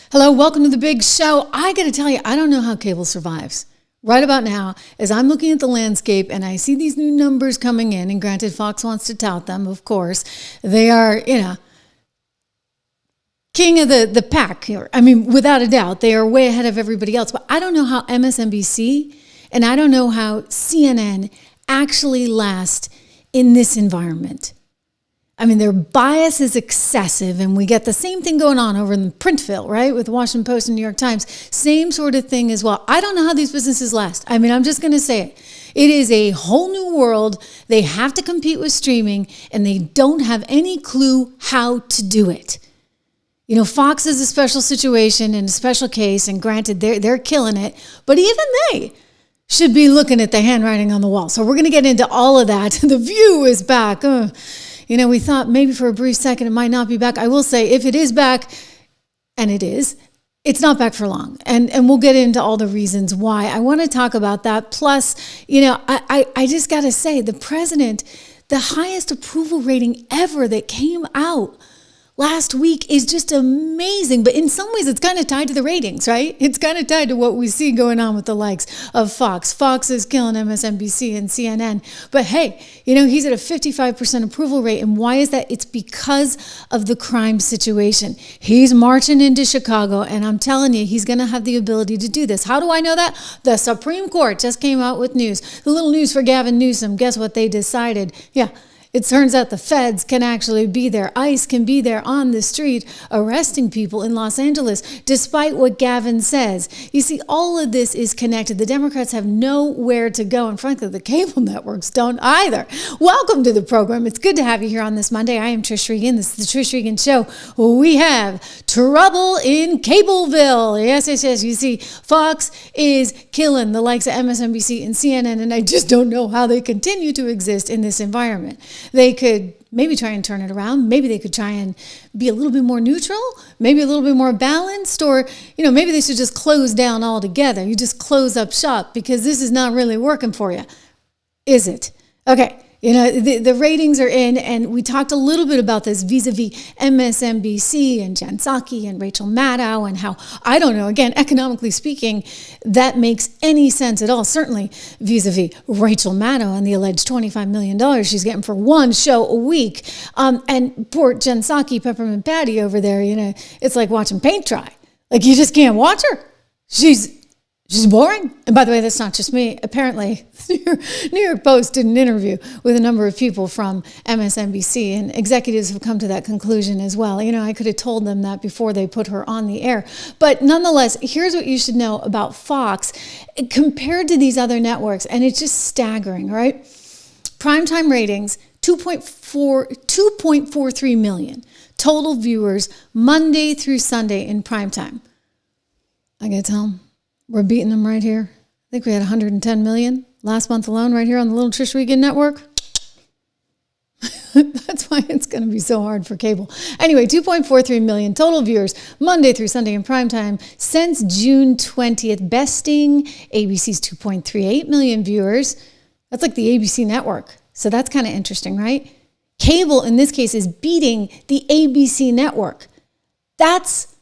Hello, welcome to the big show. I got to tell you, I don't know how cable survives. Right about now, as I'm looking at the landscape and I see these new numbers coming in, and granted, Fox wants to tout them, of course. They are, king of the pack here. I mean, without a doubt, they are way ahead of everybody else. But I don't know how MSNBC and I don't know how CNN actually last in this environment. I mean, their bias is excessive, and we get the same thing going on over in Printville, right? With the Washington Post and New York Times. Same sort of thing as well. I don't know how these businesses last. I mean, I'm just going to say it. It is a whole new world. They have to compete with streaming, and they don't have any clue how to do it. You know, Fox is a special situation and a special case, and granted, they're killing it. But even they should be looking at the handwriting on the wall. So we're going to get into all of that. The View is back. We thought maybe for a brief second it might not be back. I will say, if it is back, and it is, it's not back for long. And we'll get into all the reasons why. I want to talk about that. Plus, I just got to say, the president, the highest approval rating ever that came out last week is just amazing. But in some ways, it's kind of tied to the ratings, right? It's kind of tied to what we see going on with the likes of Fox. Fox is killing MSNBC and CNN. But hey, he's at a 55% approval rate. And why is that? It's because of the crime situation. He's marching into Chicago, and I'm telling you, he's going to have the ability to do this. How do I know that? The Supreme Court just came out with news. The little news for Gavin Newsom. Guess what they decided? Yeah. It turns out the feds can actually be there. ICE can be there on the street arresting people in Los Angeles, despite what Gavin says. You see, all of this is connected. The Democrats have nowhere to go, and frankly, the cable networks don't either. Welcome to the program. It's good to have you here on this Monday. I am Trish Regan. This is the Trish Regan Show. We have trouble in Cableville. Yes. You see, Fox is killing the likes of MSNBC and CNN, and I just don't know how they continue to exist in this environment. They could maybe try and turn it around. Maybe they could try and be a little bit more neutral, maybe a little bit more balanced, or, maybe they should just close down altogether. You just close up shop because this is not really working for you. Is it? Okay. The ratings are in, and we talked a little bit about this vis-a-vis MSNBC and Jen Psaki and Rachel Maddow, and how, I don't know, again, economically speaking, that makes any sense at all. Certainly vis-a-vis Rachel Maddow and the alleged $25 million she's getting for one show a week. And poor Jen Psaki, Peppermint Patty over there, it's like watching paint dry. Like, you just can't watch her. She's boring. And by the way, that's not just me. Apparently, New York Post did an interview with a number of people from MSNBC, and executives have come to that conclusion as well. I could have told them that before they put her on the air. But nonetheless, here's what you should know about Fox compared to these other networks, and it's just staggering, right? Primetime ratings, 2.43 million total viewers Monday through Sunday in primetime. I gotta tell them, we're beating them right here. I think we had 110 million last month alone right here on the little Trish Regan network. That's why it's going to be so hard for cable. Anyway, 2.43 million total viewers Monday through Sunday in primetime since June 20th, besting ABC's 2.38 million viewers. That's like the ABC network. So that's kind of interesting, right? Cable, in this case, is beating the ABC network. That's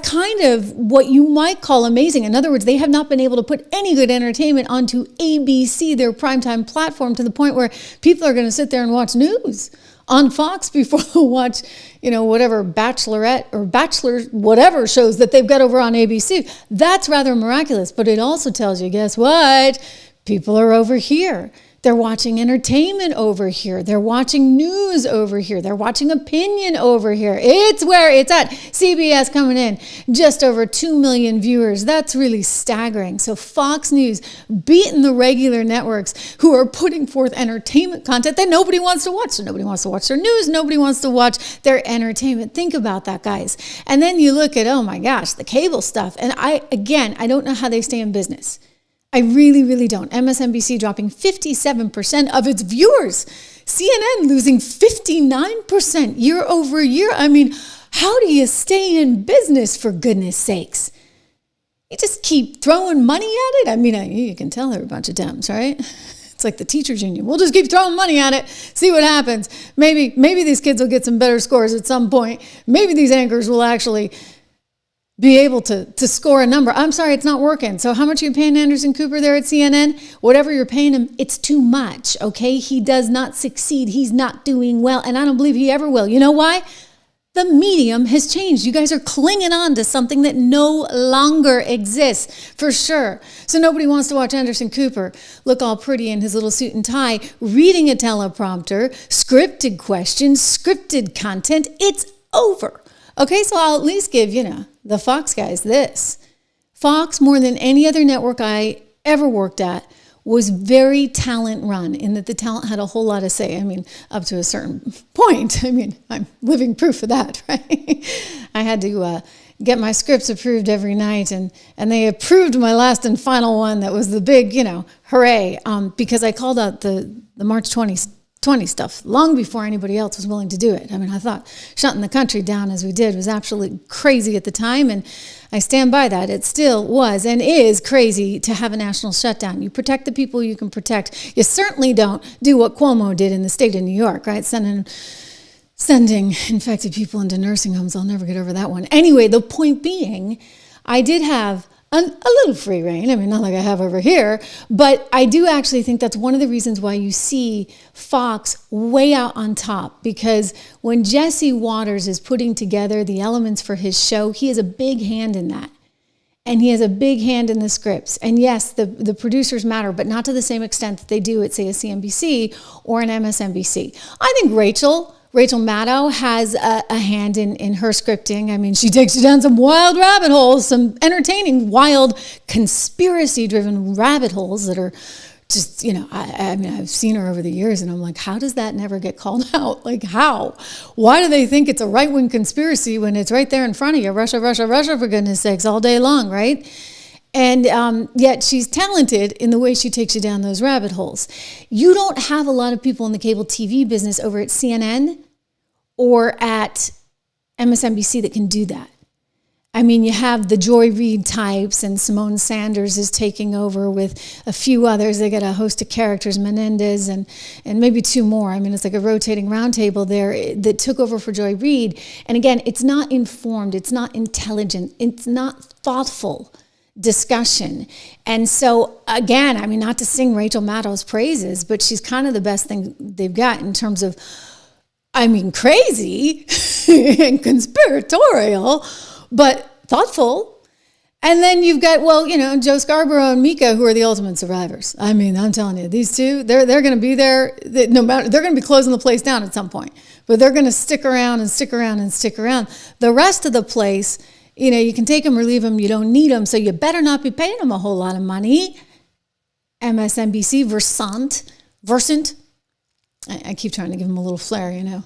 kind of what you might call amazing. In other words, they have not been able to put any good entertainment onto ABC, their primetime platform, to the point where people are going to sit there and watch news on Fox before they'll watch, whatever Bachelorette or Bachelor, whatever shows that they've got over on ABC. That's rather miraculous. But it also tells you, guess what? People are over here. They're watching entertainment over here. They're watching news over here. They're watching opinion over here. It's where it's at. CBS coming in, just over 2 million viewers. That's really staggering. So Fox News beating the regular networks who are putting forth entertainment content that nobody wants to watch. So nobody wants to watch their news. Nobody wants to watch their entertainment. Think about that, guys. And then you look at, oh my gosh, the cable stuff. And I don't know how they stay in business. I really, really don't. MSNBC dropping 57% of its viewers. CNN losing 59% year over year. I mean, how do you stay in business, for goodness sakes? You just keep throwing money at it? I mean, you can tell they're a bunch of Dems, right? It's like the teachers union. We'll just keep throwing money at it, see what happens. Maybe these kids will get some better scores at some point. Maybe these anchors will actually be able to score a number. I'm sorry, it's not working. So how much are you paying Anderson Cooper there at CNN? Whatever you're paying him, it's too much, okay? He does not succeed. He's not doing well, and I don't believe he ever will. You know why? The medium has changed. You guys are clinging on to something that no longer exists, for sure. So nobody wants to watch Anderson Cooper look all pretty in his little suit and tie, reading a teleprompter, scripted questions, scripted content. It's over. Okay, so I'll at least give, the Fox guys this. Fox, more than any other network I ever worked at, was very talent run in that the talent had a whole lot to say. I mean, up to a certain point. I mean, I'm living proof of that, right? I had to get my scripts approved every night, and they approved my last and final one that was the big, hooray, because I called out the March 2020 stuff long before anybody else was willing to do it. I mean, I thought shutting the country down as we did was absolutely crazy at the time, and I stand by that. It still was and is crazy to have a national shutdown. You protect the people you can protect. You certainly don't do what Cuomo did in the state of New York, right? Sending infected people into nursing homes. I'll never get over that one. Anyway, the point being, I did have a little free reign. I mean, not like I have over here, but I do actually think that's one of the reasons why you see Fox way out on top, because when Jesse Waters is putting together the elements for his show, he has a big hand in that. And he has a big hand in the scripts. And yes, the producers matter, but not to the same extent that they do at, say, a CNBC or an MSNBC. I think Rachel Maddow has a hand in her scripting. I mean, she takes you down some wild rabbit holes, some entertaining, wild, conspiracy-driven rabbit holes that are just, I mean, I've seen her over the years, and I'm like, how does that never get called out? Like, how? Why do they think it's a right-wing conspiracy when it's right there in front of you? Russia, Russia, Russia, for goodness sakes, all day long, right? And yet she's talented in the way she takes you down those rabbit holes. You don't have a lot of people in the cable TV business over at CNN or at MSNBC that can do that. I mean, you have the Joy Reid types, and Simone Sanders is taking over with a few others. They got a host of characters, Menendez and maybe two more. I mean, it's like a rotating roundtable there that took over for Joy Reid. And again, it's not informed, it's not intelligent, it's not thoughtful discussion. And so again, I mean, not to sing Rachel Maddow's praises, but she's kind of the best thing they've got in terms of, I mean, crazy and conspiratorial, but thoughtful. And then you've got, Joe Scarborough and Mika, who are the ultimate survivors. I mean, I'm telling you, these two, they're going to be there. No matter, they're going to be closing the place down at some point, but they're going to stick around and stick around and stick around. The rest of the place, you can take them or leave them. You don't need them, so you better not be paying them a whole lot of money. MSNBC, Versant. I keep trying to give them a little flair, a little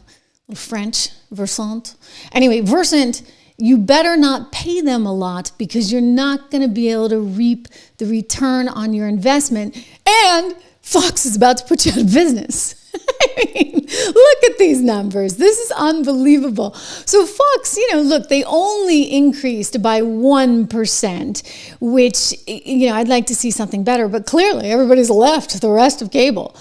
French, Versant. Anyway, Versant, you better not pay them a lot, because you're not going to be able to reap the return on your investment. And Fox is about to put you out of business. I mean, look at these numbers. This is unbelievable. So Fox, look, they only increased by 1%, which, I'd like to see something better, but clearly everybody's left the rest of cable.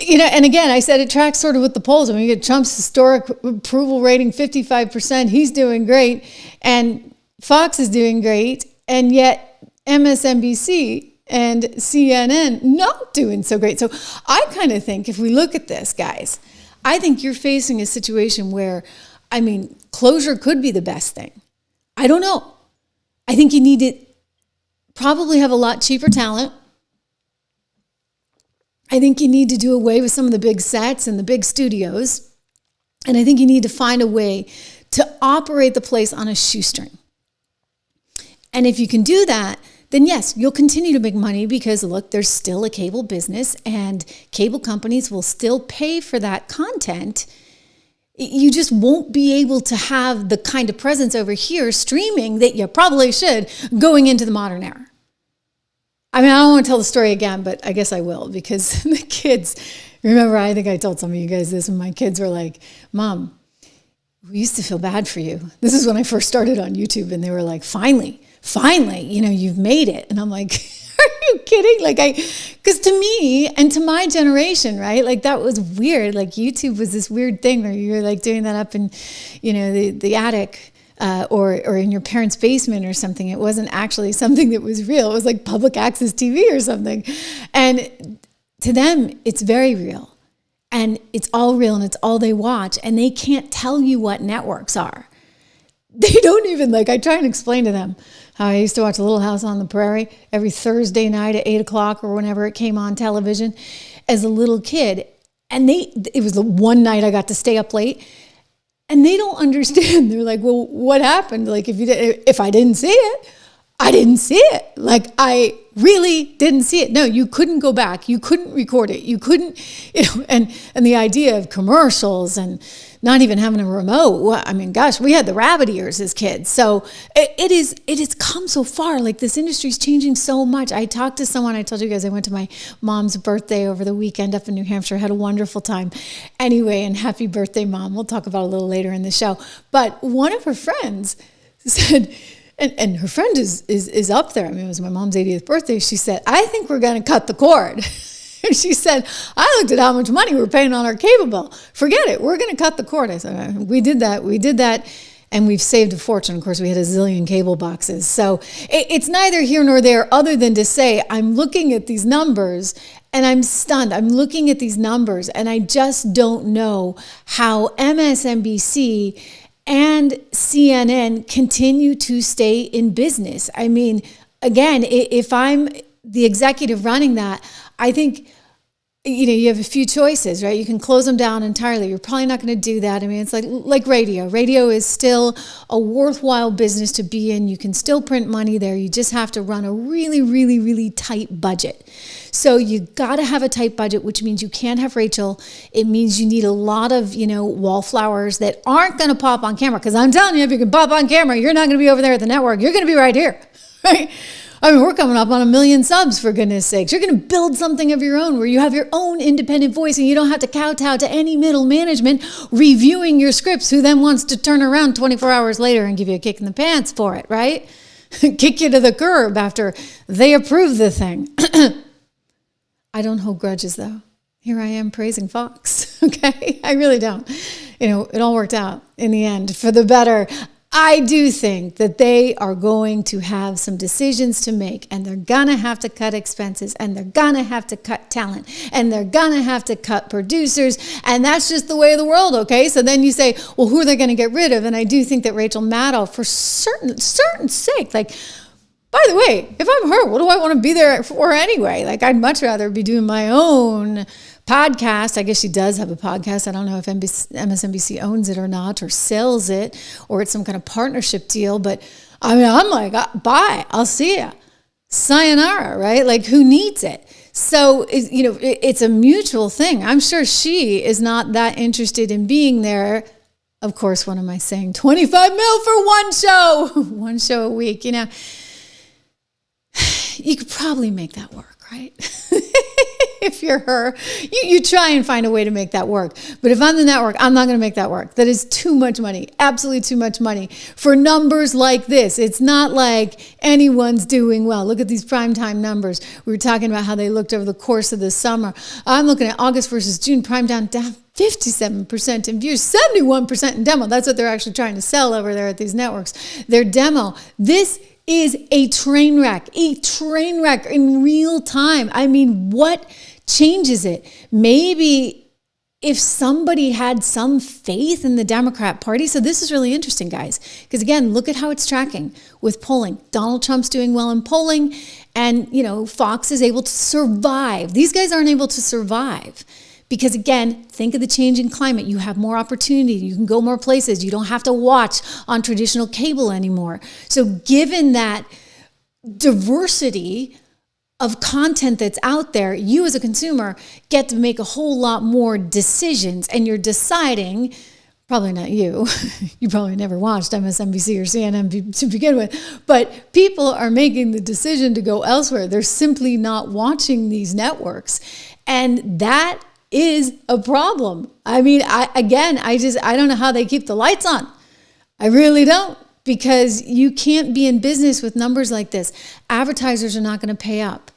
And again, I said it tracks sort of with the polls. I mean, you get Trump's historic approval rating, 55%. He's doing great. And Fox is doing great. And yet MSNBC and CNN not doing so great. So I kind of think, if we look at this, guys, I think you're facing a situation where, I mean, closure could be the best thing. I don't know. I think you need to probably have a lot cheaper talent. I think you need to do away with some of the big sets and the big studios. And I think you need to find a way to operate the place on a shoestring. And if you can do that, then yes, you'll continue to make money, because look, there's still a cable business and cable companies will still pay for that content. You just won't be able to have the kind of presence over here streaming that you probably should going into the modern era. I mean, I don't want to tell the story again, but I guess I will, because the kids, remember, I think I told some of you guys this when my kids were like, Mom, we used to feel bad for you. This is when I first started on YouTube, and they were like, finally, you've made it. And I'm like, are you kidding? Because to me and to my generation, right? Like that was weird. Like YouTube was this weird thing where you're like doing that up in, the attic or in your parents' basement or something. It wasn't actually something that was real. It was like public access TV or something. And to them, it's very real. And it's all real and it's all they watch. And they can't tell you what networks are. They don't even I try and explain to them how I used to watch Little House on the Prairie every Thursday night at 8 o'clock or whenever it came on television as a little kid. And it was the one night I got to stay up late and they don't understand. They're like, well, what happened? Like if I didn't see it, I didn't see it. Like I really didn't see it. No, you couldn't go back. You couldn't record it. You couldn't, and the idea of commercials and not even having a remote. Well, I mean, gosh, we had the rabbit ears as kids. So it has come so far. Like this industry is changing so much. I talked to someone, I told you guys I went to my mom's birthday over the weekend up in New Hampshire, had a wonderful time. Anyway, and happy birthday, Mom. We'll talk about it a little later in the show. But one of her friends said, and her friend is up there. I mean, it was my mom's 80th birthday. She said, I think we're going to cut the cord. And she said, I looked at how much money we're paying on our cable bill. Forget it. We're going to cut the cord. I said, we did that. And we've saved a fortune. Of course, we had a zillion cable boxes. So it's neither here nor there other than to say, I'm looking at these numbers and I'm stunned. I'm looking at these numbers and I just don't know how MSNBC and CNN continue to stay in business. I mean, again, if I'm the executive running that, I think, you have a few choices, right? You can close them down entirely. You're probably not going to do that. I mean, it's like radio. Radio is still a worthwhile business to be in. You can still print money there. You just have to run a really, really, really tight budget. So you got to have a tight budget, which means you can't have Rachel. It means you need a lot of, wallflowers that aren't going to pop on camera. Because I'm telling you, if you can pop on camera, you're not going to be over there at the network. You're going to be right here, right? I mean, we're coming up on 1 million subs, for goodness sakes. You're going to build something of your own where you have your own independent voice and you don't have to kowtow to any middle management reviewing your scripts who then wants to turn around 24 hours later and give you a kick in the pants for it, right? Kick you to the curb after they approve the thing. I don't hold grudges, though. Here I am praising Fox, okay? I really don't. It all worked out in the end for the better. I do think that they are going to have some decisions to make and they're going to have to cut expenses and they're going to have to cut talent and they're going to have to cut producers. And that's just the way of the world, okay? So then you say, well, who are they going to get rid of? And I do think that Rachel Maddow, for certain sake, by the way, if I'm her, what do I want to be there for anyway? I'd much rather be doing my own podcast. I guess she does have a podcast. I don't know if MSNBC owns it or not, or sells it, or it's some kind of partnership deal. But I mean, I'm like, bye, I'll see ya. Sayonara, right? Who needs it? So, it's a mutual thing. I'm sure she is not that interested in being there. Of course, what am I saying? 25 mil for one show a week. You could probably make that work, right? If you're her, you try and find a way to make that work. But if I'm the network, I'm not going to make that work. That is too much money, absolutely too much money for numbers like this. It's not like anyone's doing well. Look at these primetime numbers. We were talking about how they looked over the course of the summer. I'm looking at August versus June, down 57% in views, 71% in demo. That's what they're actually trying to sell over there at these networks. Their demo. This is a train wreck in real time. I mean, what changes it? Maybe if somebody had some faith in the Democrat Party. So this is really interesting, guys, because again, look at how it's tracking with polling. Donald Trump's doing well in polling, and Fox is able to survive. These guys aren't able to survive. Because again, think of the changing climate. You have more opportunity. You can go more places. You don't have to watch on traditional cable anymore. So given that diversity of content that's out there, you as a consumer get to make a whole lot more decisions. And you're deciding, probably not you, you probably never watched MSNBC or CNN to begin with, but people are making the decision to go elsewhere. They're simply not watching these networks. And that is a problem. I mean, I don't know how they keep the lights on. I really don't, because you can't be in business with numbers like this. Advertisers are not going to pay up.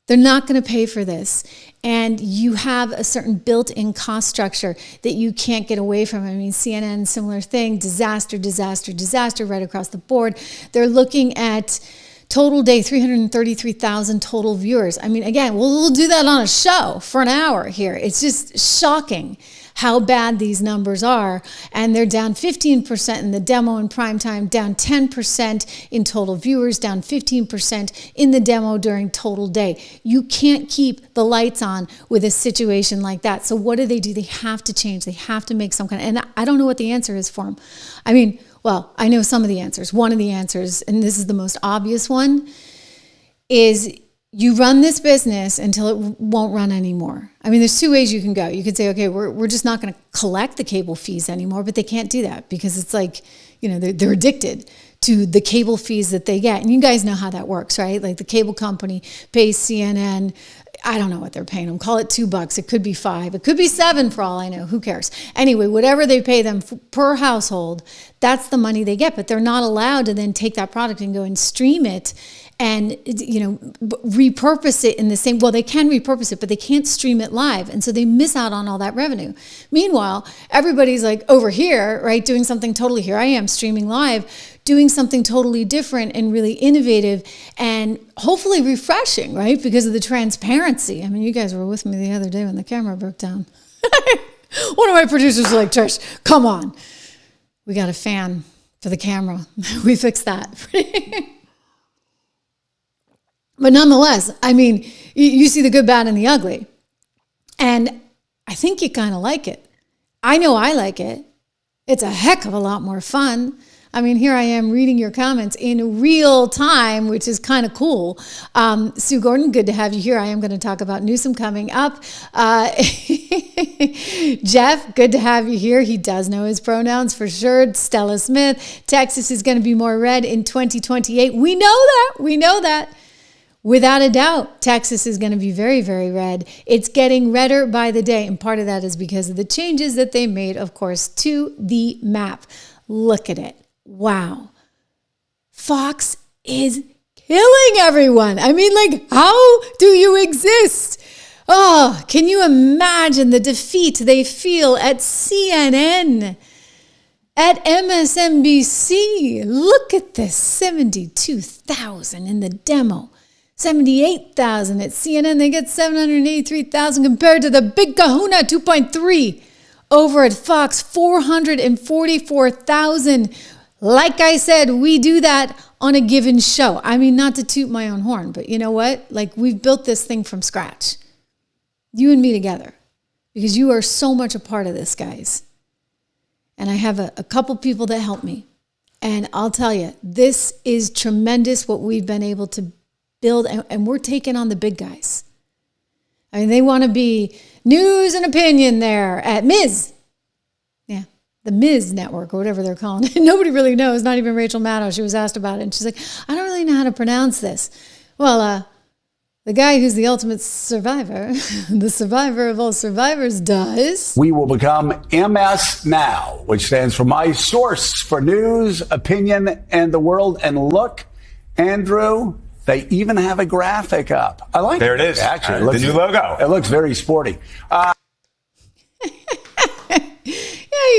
They're not going to pay for this. And you have a certain built-in cost structure that you can't get away from. I mean, CNN, similar thing, disaster right across the board. They're looking at total day, 333,000 total viewers. I mean, again, we'll do that on a show for an hour here. It's just shocking how bad these numbers are. And they're down 15% in the demo in prime time, down 10% in total viewers, down 15% in the demo during total day. You can't keep the lights on with a situation like that. So what do? They have to change. They have to make some kind of, and I don't know what the answer is for them. I mean, well, I know some of the answers. One of the answers, and this is the most obvious one, is you run this business until it won't run anymore. I mean, there's two ways you can go. You could say, okay, we're just not going to collect the cable fees anymore, but they can't do that because it's like, they're addicted to the cable fees that they get. And you guys know how that works, right? Like the cable company pays CNN, I don't know what they're paying them. Call it $2. It could be $5. It could be $7 for all I know. Who cares? Anyway, whatever they pay them per household, that's the money they get. But they're not allowed to then take that product and go and stream it and repurpose it in the same. Well, they can repurpose it, but they can't stream it live, and so they miss out on all that revenue. Meanwhile, everybody's like over here, right, doing something totally. Here I am streaming live, doing something totally different and really innovative and hopefully refreshing, right? Because of the transparency. I mean, you guys were with me the other day when the camera broke down. One of my producers was like, Trish, come on. We got a fan for the camera. We fixed that. But nonetheless, I mean, you see the good, bad, and the ugly. And I think you kind of like it. I know I like it. It's a heck of a lot more fun. I mean, here I am reading your comments in real time, which is kind of cool. Sue Gordon, good to have you here. I am going to talk about Newsom coming up. Jeff, good to have you here. He does know his pronouns for sure. Stella Smith, Texas is going to be more red in 2028. We know that. We know that. Without a doubt, Texas is going to be very, very red. It's getting redder by the day. And part of that is because of the changes that they made, of course, to the map. Look at it. Wow. Fox is killing everyone. I mean, like, how do you exist? Oh, can you imagine the defeat they feel at CNN, at MSNBC? Look at this, 72,000 in the demo. 78,000 at CNN. They get 783,000 compared to the big kahuna 2.3 over at Fox, 444,000. Like I said, we do that on a given show. I mean, not to toot my own horn, but you know what? Like, we've built this thing from scratch. You and me together, because you are so much a part of this, guys. And I have a couple people that help me. And I'll tell you, this is tremendous what we've been able to build, and we're taking on the big guys. I mean, they want to be news and opinion there at Ms. Yeah, the Ms. Network or whatever they're calling it. Nobody really knows, not even Rachel Maddow. She was asked about it, and she's like, I don't really know how to pronounce this. Well, the guy who's the ultimate survivor, the survivor of all survivors, does. We will become MS Now, which stands for my source for news, opinion, and the world. And look, Andrew, they even have a graphic up. I like it. There it is. Actually, the new logo. It looks very sporty. Yeah,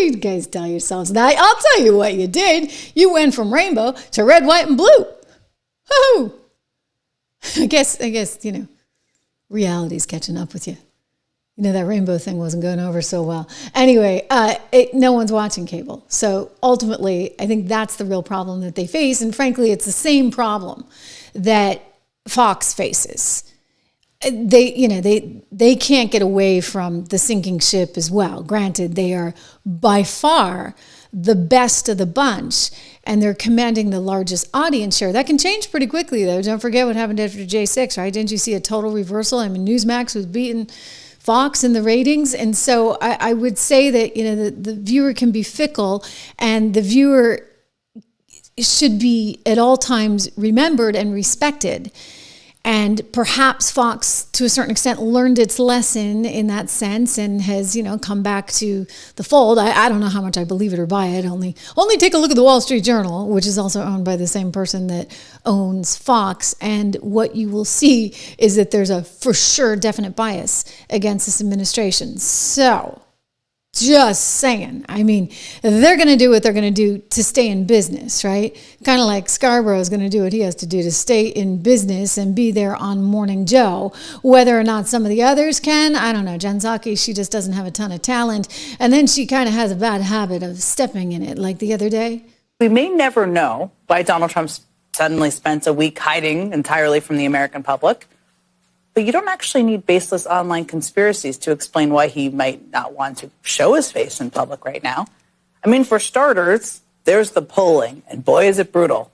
you guys tell yourselves that. I'll tell you what you did. You went from rainbow to red, white, and blue. Woo-hoo. I guess, reality's catching up with you. That rainbow thing wasn't going over so well. Anyway, no one's watching cable. So ultimately, I think that's the real problem that they face. And frankly, it's the same problem that Fox faces. They can't get away from the sinking ship as well. Granted, they are by far the best of the bunch, and they're commanding the largest audience share. That can change pretty quickly, though. Don't forget what happened after J6, right? Didn't you see a total reversal? I mean, Newsmax was beating Fox in the ratings. And so I would say that, the viewer can be fickle, and the viewer should be at all times remembered and respected. And perhaps Fox, to a certain extent, learned its lesson in that sense and has, come back to the fold. I don't know how much I believe it or buy it. Only take a look at the Wall Street Journal, which is also owned by the same person that owns Fox. And what you will see is that there's a for sure definite bias against this administration. So, just saying. I mean, they're going to do what they're going to do to stay in business, right? Kind of like Scarborough is going to do what he has to do to stay in business and be there on Morning Joe. Whether or not some of the others can, I don't know. Jen Psaki, she just doesn't have a ton of talent. And then she kind of has a bad habit of stepping in it, like the other day. We may never know why Donald Trump suddenly spent a week hiding entirely from the American public. But you don't actually need baseless online conspiracies to explain why he might not want to show his face in public right now. I mean, for starters, there's the polling, and boy, is it brutal.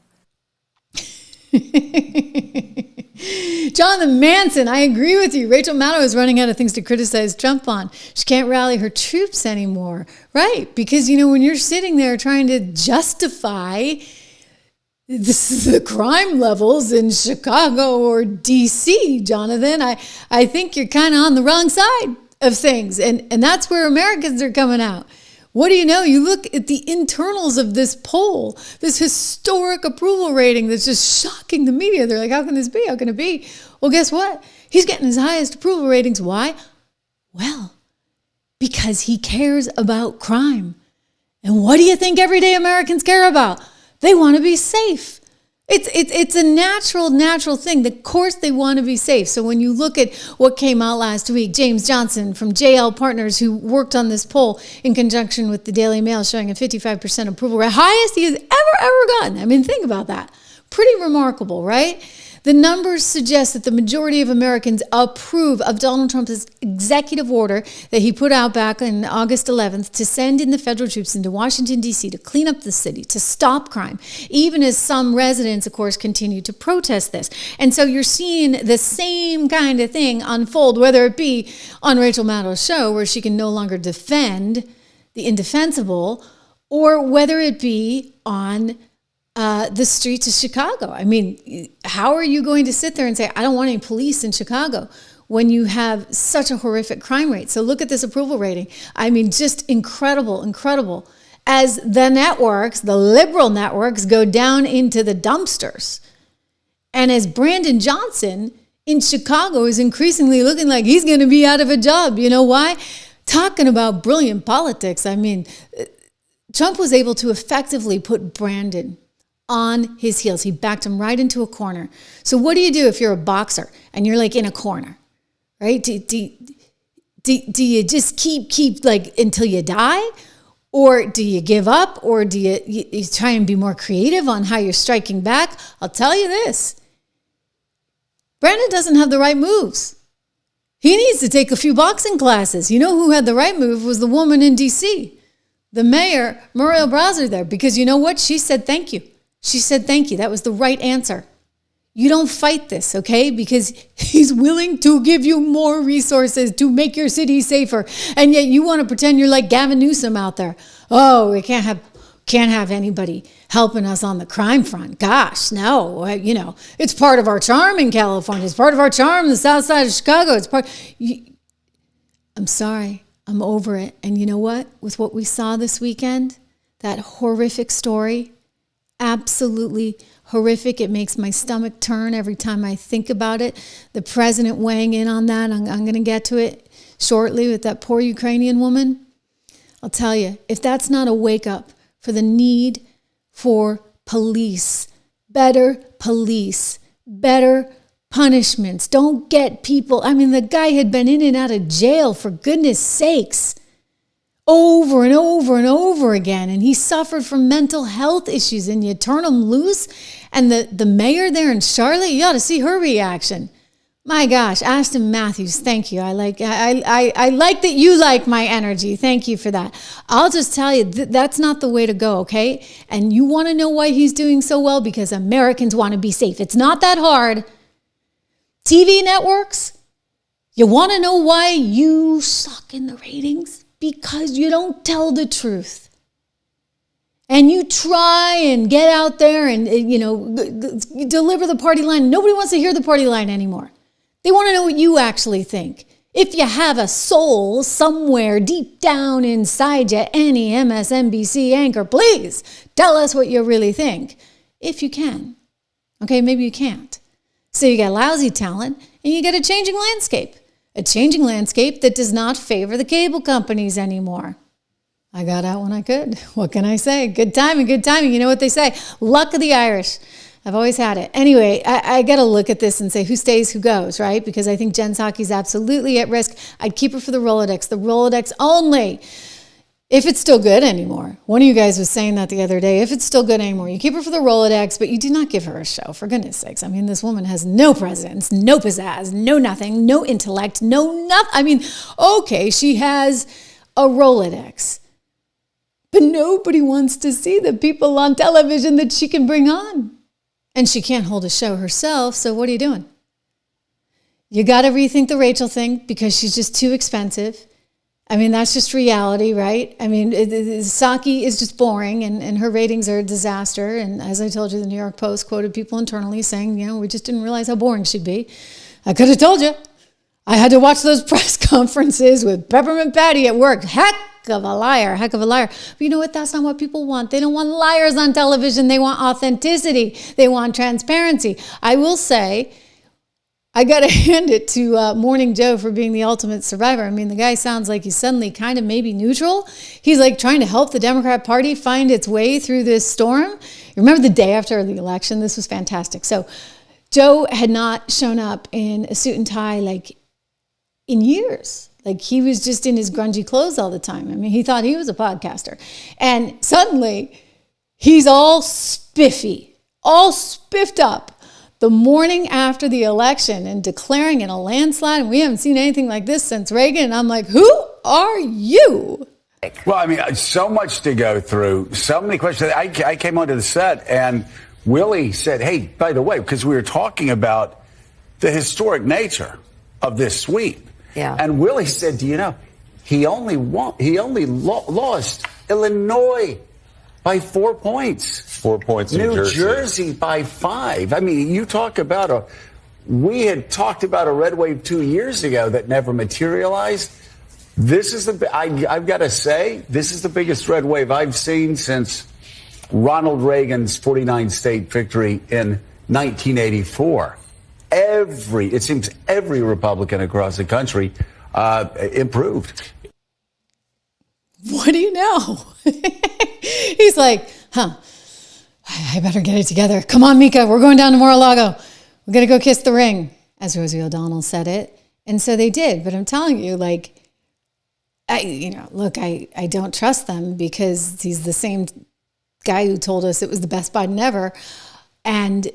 Jonathan Manson, I agree with you. Rachel Maddow is running out of things to criticize Trump on. She can't rally her troops anymore, right? Because, when you're sitting there trying to justify the crime levels in Chicago or D.C., Jonathan, I think you're kind of on the wrong side of things. And that's where Americans are coming out. What do you know? You look at the internals of this poll, this historic approval rating that's just shocking the media. They're like, how can this be? How can it be? Well, guess what? He's getting his highest approval ratings. Why? Well, because he cares about crime. And what do you think everyday Americans care about? They want to be safe. It's a natural thing. Of course they want to be safe. So when you look at what came out last week, James Johnson from JL Partners, who worked on this poll in conjunction with the Daily Mail, showing a 55% approval rate, highest he has ever gotten. I mean, think about that. Pretty remarkable, right? The numbers suggest that the majority of Americans approve of Donald Trump's executive order that he put out back on August 11th to send in the federal troops into Washington, D.C. to clean up the city, to stop crime, even as some residents, of course, continue to protest this. And so you're seeing the same kind of thing unfold, whether it be on Rachel Maddow's show, where she can no longer defend the indefensible, or whether it be on the streets of Chicago. I mean, how are you going to sit there and say, I don't want any police in Chicago, when you have such a horrific crime rate? So look at this approval rating. I mean, just incredible. As the networks, the liberal networks, go down into the dumpsters. And as Brandon Johnson in Chicago is increasingly looking like he's going to be out of a job. You know why? Talking about brilliant politics. I mean, Trump was able to effectively put Brandon on his heels. He backed him right into a corner. So what do you do if you're a boxer and you're like in a corner, right? Do you just keep like until you die? Or do you give up? Or do you try and be more creative on how you're striking back? I'll tell you this. Brandon doesn't have the right moves. He needs to take a few boxing classes. You know who had the right move was the woman in D.C., the mayor, Muriel Bowser there, because you know what? She said thank you. She said thank you. That was the right answer. You don't fight this, okay? Because he's willing to give you more resources to make your city safer. And yet you want to pretend you're like Gavin Newsom out there. Oh, we can't have anybody helping us on the crime front. Gosh, no. It's part of our charm in California. It's part of our charm in the south side of Chicago. I'm sorry. I'm over it. And you know what? With what we saw this weekend, that horrific story, absolutely horrific. It makes my stomach turn every time I think about it. The president weighing in on that. I'm going to get to it shortly with that poor Ukrainian woman. I'll tell you, if that's not a wake up for the need for police, better punishments. Don't get people. I mean, the guy had been in and out of jail, for goodness sakes, over and over again. And he suffered from mental health issues, and you turn him loose. And the mayor there in Charlotte, you ought to see her reaction. My gosh, Ashton Matthews, thank you. I like that you like my energy. Thank you for that. I'll just tell you, that's not the way to go, okay? And you want to know why he's doing so well? Because Americans want to be safe. It's not that hard. TV networks, you want to know why you suck in the ratings? Because you don't tell the truth. and you try and get out there and, deliver the party line, nobody wants to hear the party line anymore. They want to know what you actually think. If you have a soul somewhere deep down inside you, any MSNBC anchor, please tell us what you really think. If you can. Okay, maybe you can't. So you got lousy talent and you get a changing landscape. A changing landscape that does not favor the cable companies anymore. I got out when I could. What can I say? Good timing, good timing. You know what they say? Luck of the Irish. I've always had it. Anyway, I got to look at this and say who stays, who goes, right? Because I think Jen Psaki's absolutely at risk. I'd keep her for the Rolodex only. If it's still good anymore. One of you guys was saying that the other day. If it's still good anymore, you keep her for the Rolodex, but you do not give her a show, for goodness sakes. I mean, this woman has no presence, no pizzazz, no nothing, no intellect, no nothing. I mean, okay, she has a Rolodex, but nobody wants to see the people on television that she can bring on. And she can't hold a show herself, so what are you doing? You got to rethink the Rachel thing because she's just too expensive. I mean, that's just reality, right? I mean, Psaki is just boring, and her ratings are a disaster. And as I told you, the New York Post quoted people internally saying, we just didn't realize how boring she'd be. I could have told you. I had to watch those press conferences with Peppermint Patty at work. Heck of a liar. But you know what? That's not what people want. They don't want liars on television. They want authenticity. They want transparency. I will say, I got to hand it to Morning Joe for being the ultimate survivor. I mean, the guy sounds like he's suddenly kind of maybe neutral. He's like trying to help the Democrat Party find its way through this storm. Remember the day after the election? This was fantastic. So Joe had not shown up in a suit and tie like in years. Like he was just in his grungy clothes all the time. I mean, he thought he was a podcaster. And suddenly he's all spiffy, all spiffed up the morning after the election and declaring it a landslide. And we haven't seen anything like this since Reagan. And I'm like, who are you? Well, I mean, so much to go through, so many questions. I came onto the set and Willie said, hey, by the way, because we were talking about the historic nature of this sweep. Yeah. And Willie said, do you know, he only lost Illinois by 4 points. 4 points in New Jersey by 5. I mean, you talk about we had talked about a red wave 2 years ago that never materialized. This is I've got to say, this is the biggest red wave I've seen since Ronald Reagan's 49 state victory in 1984. It seems every Republican across the country improved. What do you know? He's like, I better get it together. Come on, Mika, we're going down to Mar-a-Lago. We're going to go kiss the ring, as Rosie O'Donnell said it. And so they did. But I'm telling you, I don't trust them because he's the same guy who told us it was the best Biden ever and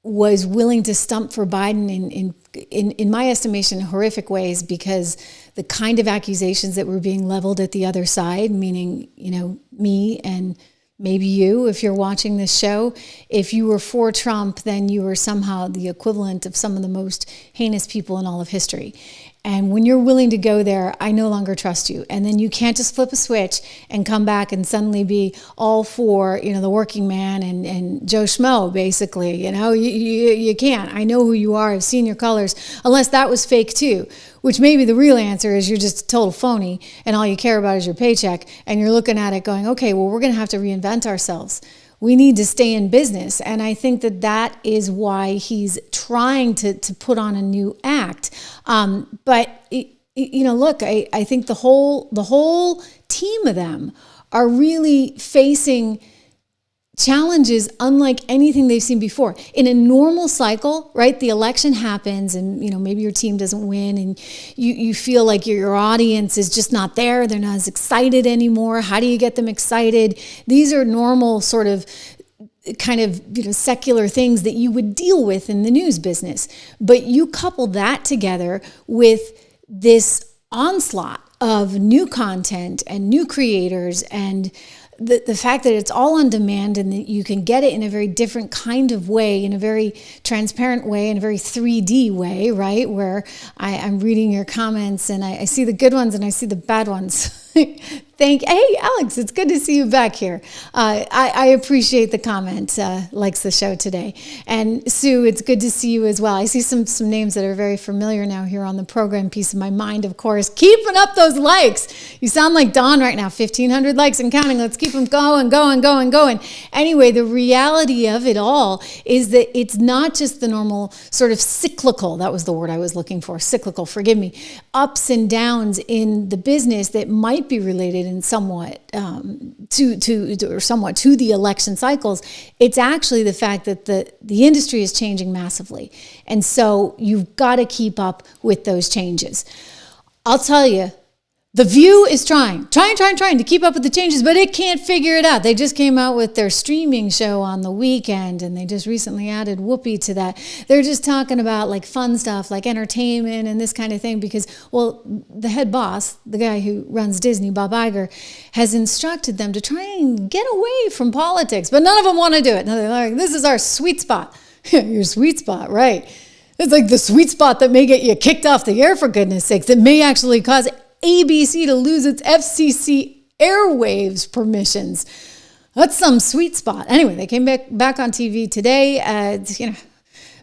was willing to stump for Biden in my estimation, horrific ways, because the kind of accusations that were being leveled at the other side, meaning, me and maybe you, if you're watching this show, if you were for Trump, then you were somehow the equivalent of some of the most heinous people in all of history. And when you're willing to go there, I no longer trust you. And then you can't just flip a switch and come back and suddenly be all for, the working man and Joe Schmo, basically. You can't. I know who you are. I've seen your colors. Unless that was fake too, which maybe the real answer is you're just a total phony and all you care about is your paycheck. And you're looking at it going, okay, well, we're going to have to reinvent ourselves. We need to stay in business. And I think that is why he's trying to put on a new act. But look, I think the whole team of them are really facing challenges unlike anything they've seen before. In a normal cycle, right, the election happens and, maybe your team doesn't win and you feel like your audience is just not there. They're not as excited anymore. How do you get them excited? These are normal sort of kind of, secular things that you would deal with in the news business. But you couple that together with this onslaught of new content and new creators and the fact that it's all on demand and that you can get it in a very different kind of way, in a very transparent way, in a very 3D way, right? Where I'm reading your comments and I see the good ones and I see the bad ones. Hey, Alex, it's good to see you back here. I appreciate the comment, likes the show today. And Sue, it's good to see you as well. I see some names that are very familiar now here on the program, Piece of My Mind, of course. Keeping up those likes. You sound like Dawn right now, 1,500 likes and counting. Let's keep them going. Anyway, the reality of it all is that it's not just the normal sort of cyclical, that was the word I was looking for, cyclical, forgive me, ups and downs in the business that might be related in somewhat to the election cycles. It's actually the fact that the industry is changing massively. And so you've got to keep up with those changes. I'll tell you, The View is trying to keep up with the changes, but it can't figure it out. They just came out with their streaming show on the weekend, and they just recently added Whoopi to that. They're just talking about like fun stuff, like entertainment and this kind of thing, because, well, the head boss, the guy who runs Disney, Bob Iger, has instructed them to try and get away from politics, but none of them want to do it. No, they're like, this is our sweet spot. Your sweet spot, right? It's like the sweet spot that may get you kicked off the air, for goodness sakes, that may actually cause ABC to lose its FCC airwaves permissions. That's some sweet spot. Anyway, they came back on TV today,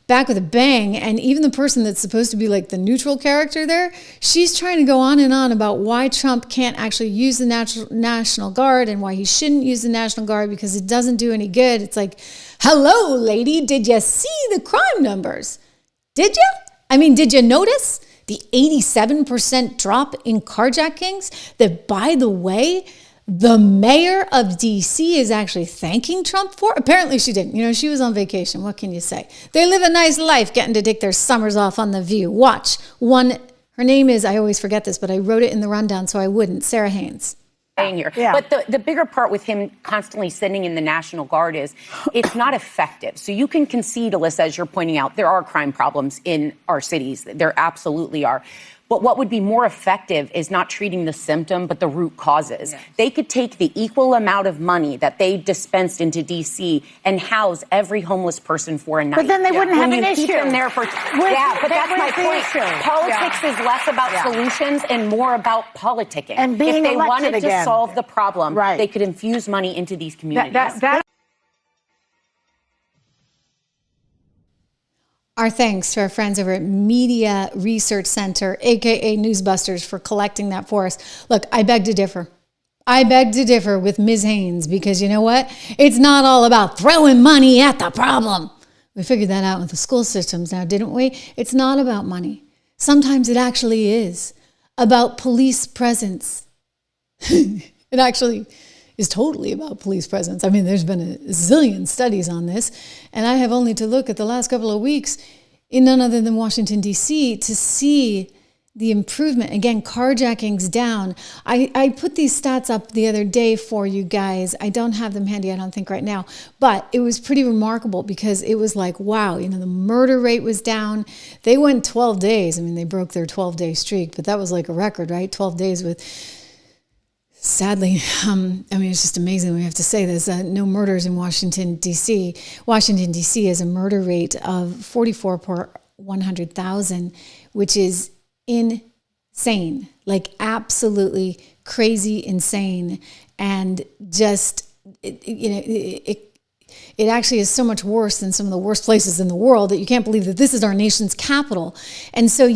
back with a bang. And even the person that's supposed to be like the neutral character there, she's trying to go on and on about why Trump can't actually use the National Guard and why he shouldn't use the National Guard because it doesn't do any good. It's like, hello, lady, did you see the crime numbers? Did you? I mean, did you notice the 87% drop in carjackings that, by the way, the mayor of D.C. is actually thanking Trump for? Apparently she didn't. She was on vacation. What can you say? They live a nice life getting to take their summers off on The View. Watch. Her name is, I always forget this, but I wrote it in the rundown so I wouldn't, Sarah Haynes. Here. Yeah. But the bigger part with him constantly sending in the National Guard is it's not effective. So you can concede, Alyssa, as you're pointing out, there are crime problems in our cities. There absolutely are. But what would be more effective is not treating the symptom, but the root causes. Yes. They could take the equal amount of money that they dispensed into D.C. and house every homeless person for a night. But then they wouldn't have an issue. Keep them there for, but that's my point. Politics is less about solutions and more about politicking. And being if they wanted again to solve the problem, they could infuse money into these communities. Our thanks to our friends over at Media Research Center, aka Newsbusters, for collecting that for us. Look, I beg to differ. I beg to differ with Ms. Haynes because you know what? It's not all about throwing money at the problem. We figured that out with the school systems now, didn't we? It's not about money. Sometimes it actually is about police presence. It actually is totally about police presence. I mean, there's been a zillion studies on this, and I have only to look at the last couple of weeks in none other than Washington, D.C. to see the improvement. Again, carjackings down. I put these stats up the other day for you guys. I don't have them handy, I don't think right now, but it was pretty remarkable because it was like, wow, the murder rate was down. They went 12 days. I mean, they broke their 12-day streak, but that was like a record, right? 12 days with... Sadly, it's just amazing we have to say this, no murders in Washington, D.C. Washington, D.C. has a murder rate of 44 per 100,000, which is insane, like absolutely crazy insane. And just, it actually is so much worse than some of the worst places in the world that you can't believe that this is our nation's capital. And so,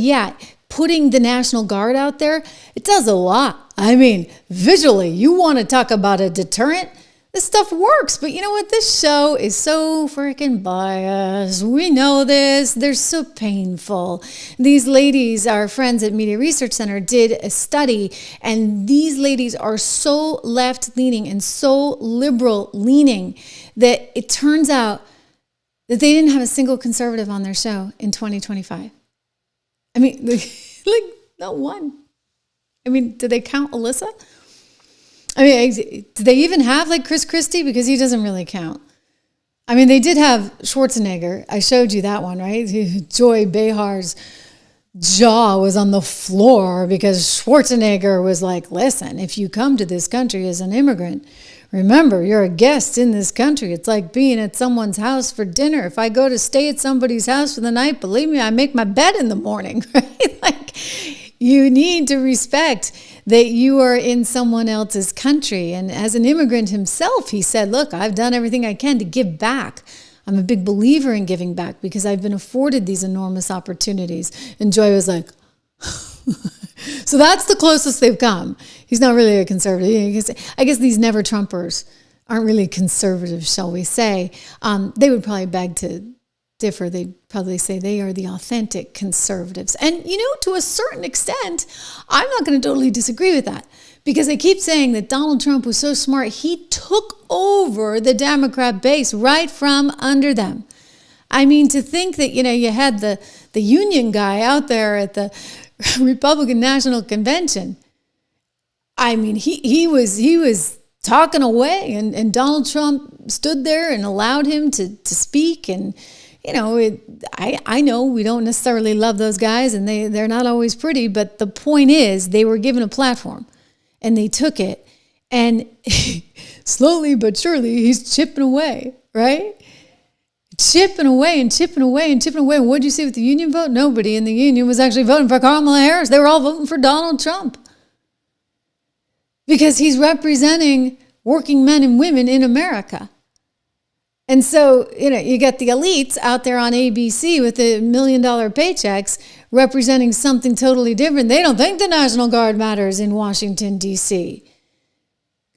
putting the National Guard out there, it does a lot. I mean, visually, you want to talk about a deterrent? This stuff works, but you know what? This show is so freaking biased. We know this. They're so painful. These ladies, our friends at Media Research Center, did a study, and these ladies are so left-leaning and so liberal-leaning that it turns out that they didn't have a single conservative on their show in 2025. I mean, like, not one. I mean, did they count Alyssa? I mean, did they even have, like, Chris Christie? Because he doesn't really count. I mean, they did have Schwarzenegger. I showed you that one, right? Joy Behar's jaw was on the floor because Schwarzenegger was like, listen, if you come to this country as an immigrant, remember, you're a guest in this country. It's like being at someone's house for dinner. If I go to stay at somebody's house for the night, believe me, I make my bed in the morning, right? Like, you need to respect that you are in someone else's country. And as an immigrant himself, he said, look, I've done everything I can to give back. I'm a big believer in giving back because I've been afforded these enormous opportunities. And Joy was like, so that's the closest they've come. He's not really a conservative. I guess these never Trumpers aren't really conservative, shall we say. They would probably beg to differ. They'd probably say they are the authentic conservatives. And, to a certain extent, I'm not going to totally disagree with that because they keep saying that Donald Trump was so smart. He took over the Democrat base right from under them. I mean, to think that, you had the union guy out there at the Republican National Convention. I mean, he was talking away, and Donald Trump stood there and allowed him to speak. And I know we don't necessarily love those guys, and they're not always pretty. But the point is, they were given a platform, and they took it, and slowly but surely, he's chipping away, right? Chipping away and chipping away and chipping away. And what did you see with the union vote? Nobody in the union was actually voting for Kamala Harris. They were all voting for Donald Trump because he's representing working men and women in America. And so, you get the elites out there on ABC with the $1 million paychecks representing something totally different. They don't think the National Guard matters in Washington, D.C.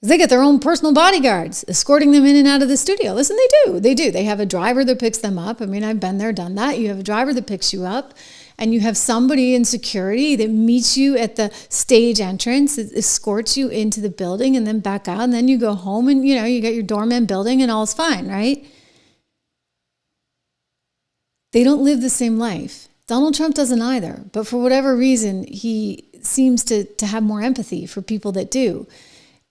They get their own personal bodyguards escorting them in and out of the studio. Listen, they do. They have a driver that picks them up. I mean, I've been there, done that. You have a driver that picks you up, and you have somebody in security that meets you at the stage entrance, that escorts you into the building and then back out, and then you go home and, you get your doorman building and all's fine, right? They don't live the same life. Donald Trump doesn't either, but for whatever reason, he seems to have more empathy for people that do.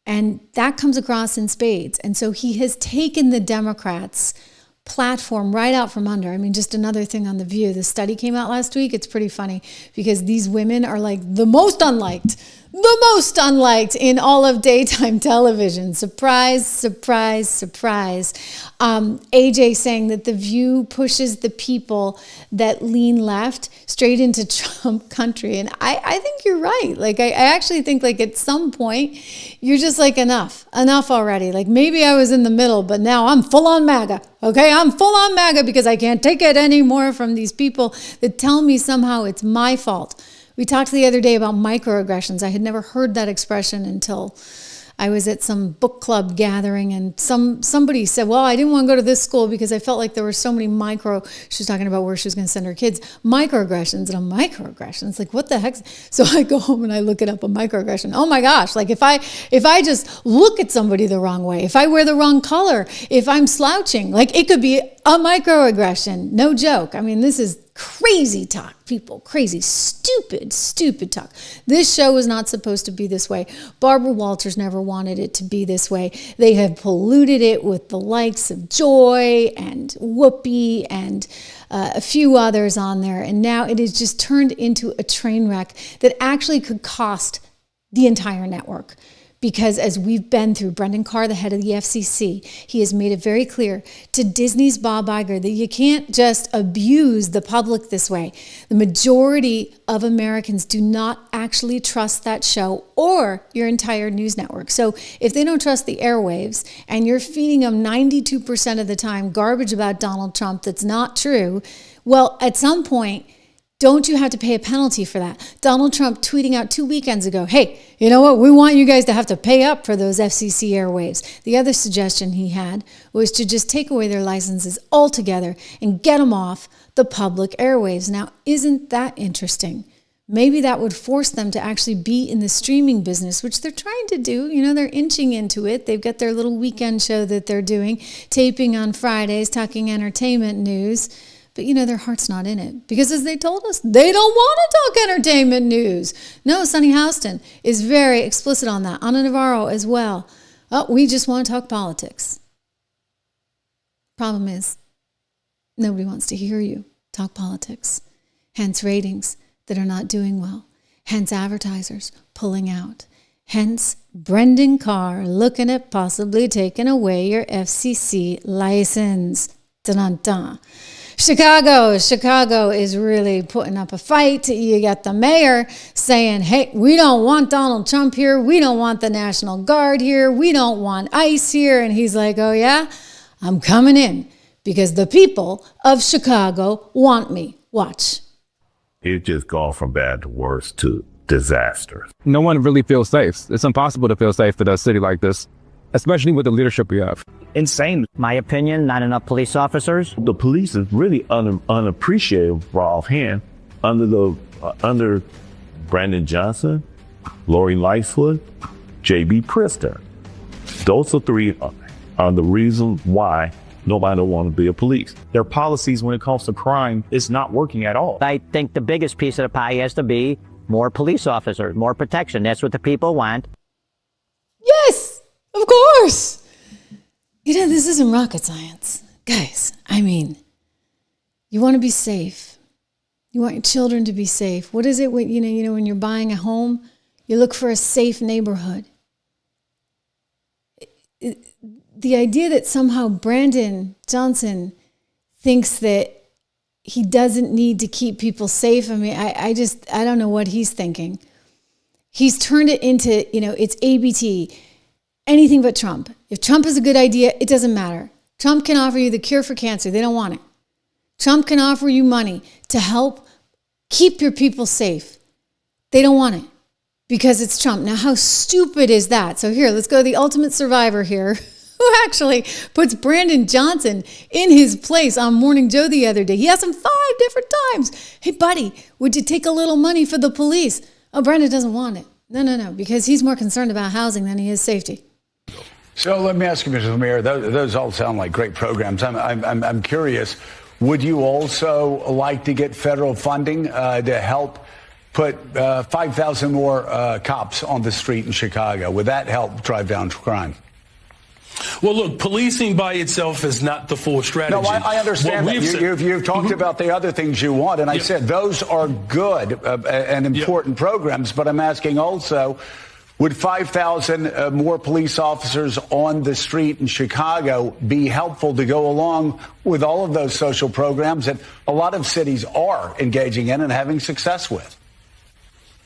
And that comes across in spades. And so he has taken the Democrats' platform right out from under. I mean, just another thing on The View. The study came out last week. It's pretty funny because these women are like the most unliked in all of daytime television. Surprise, surprise, surprise. AJ saying that The View pushes the people that lean left straight into Trump country. And I think you're right. Like, I actually think like at some point, you're just like, enough already. Like maybe I was in the middle, but now I'm full on MAGA. Okay, I'm full on MAGA because I can't take it anymore from these people that tell me somehow it's my fault. We talked the other day about microaggressions. I had never heard that expression until I was at some book club gathering, and somebody said, well, I didn't want to go to this school because I felt like there were so many she was talking about where she was going to send her kids, microaggressions. And microaggressions, like what the heck? So I go home and I look it up, a microaggression. Oh my gosh, like if I just look at somebody the wrong way, if I wear the wrong color, if I'm slouching, like it could be a microaggression. No joke. I mean, this is crazy talk, people. Crazy, stupid talk. This show was not supposed to be this way. Barbara Walters never wanted it to be this way. They have polluted it with the likes of Joy and Whoopi and a few others on there. And now it has just turned into a train wreck that actually could cost the entire network. Because as we've been through, Brendan Carr, the head of the FCC, he has made it very clear to Disney's Bob Iger that you can't just abuse the public this way. The majority of Americans do not actually trust that show or your entire news network. So if they don't trust the airwaves and you're feeding them 92% of the time garbage about Donald Trump that's not true, well, at some point, don't you have to pay a penalty for that? Donald Trump tweeting out 2 weekends ago, hey, you know what? We want you guys to have to pay up for those FCC airwaves. The other suggestion he had was to just take away their licenses altogether and get them off the public airwaves. Now, isn't that interesting? Maybe that would force them to actually be in the streaming business, which they're trying to do. You know, they're inching into it. They've got their little weekend show that they're doing, taping on Fridays, talking entertainment news. But, you know, their heart's not in it. Because as they told us, they don't want to talk entertainment news. No, Sunny Houston is very explicit on that. Ana Navarro as well. Oh, we just want to talk politics. Problem is, nobody wants to hear you talk politics. Hence ratings that are not doing well. Hence advertisers pulling out. Hence Brendan Carr looking at possibly taking away your FCC license. Dun-dun-dun. Chicago is really putting up a fight. You got the mayor saying, hey, we don't want Donald Trump here. We don't want the National Guard here. We don't want ICE here. And he's like, oh, yeah, I'm coming in because the people of Chicago want me. Watch. It's just gone from bad to worse to disaster. No one really feels safe. It's impossible to feel safe in a city like this, especially with the leadership we have. Insane. My opinion, not enough police officers. The police is really unappreciated for offhand under Brandon Johnson, Lori Lightfoot, J.B. Priester. Those are three are the reason why nobody want to be a police. Their policies when it comes to crime is not working at all. I think the biggest piece of the pie has to be more police officers, more protection. That's what the people want. Yes, of course. You know, this isn't rocket science. Guys, I mean, you want to be safe. You want your children to be safe. What is it when, when you're buying a home, you look for a safe neighborhood. The idea that somehow Brandon Johnson thinks that he doesn't need to keep people safe. I mean, I don't know what he's thinking. He's turned it into, it's ABT. Anything but Trump. If Trump is a good idea, it doesn't matter. Trump can offer you the cure for cancer. They don't want it. Trump can offer you money to help keep your people safe. They don't want it because it's Trump. Now, how stupid is that? So here, let's go to the ultimate survivor here, who actually puts Brandon Johnson in his place on Morning Joe the other day. He asked him 5 different times, hey, buddy, would you take a little money for the police? Oh, Brandon doesn't want it. No, because he's more concerned about housing than he is safety. So let me ask you, Mr. Mayor, those all sound like great programs. I'm curious, would you also like to get federal funding to help put 5,000 more cops on the street in Chicago? Would that help drive down crime? Well, look, policing by itself is not the full strategy. No, I understand that. You've talked about the other things you want, and I said those are good and important programs, but I'm asking also, would 5,000 more police officers on the street in Chicago be helpful to go along with all of those social programs that a lot of cities are engaging in and having success with?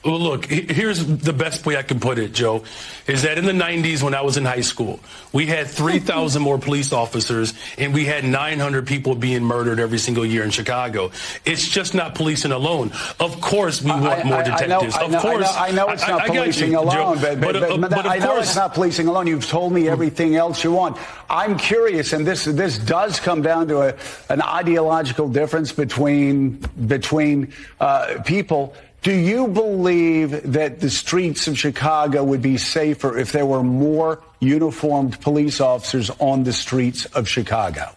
Well, look, here's the best way I can put it, Joe, is that in the 90s when I was in high school, we had 3,000 more police officers and we had 900 people being murdered every single year in Chicago. It's just not policing alone. Of course, we want more detectives. I know it's not policing alone, but I know it's not policing alone. You've told me everything else you want. I'm curious, and this does come down to an ideological difference between people. Do you believe that the streets of Chicago would be safer if there were more uniformed police officers on the streets of Chicago?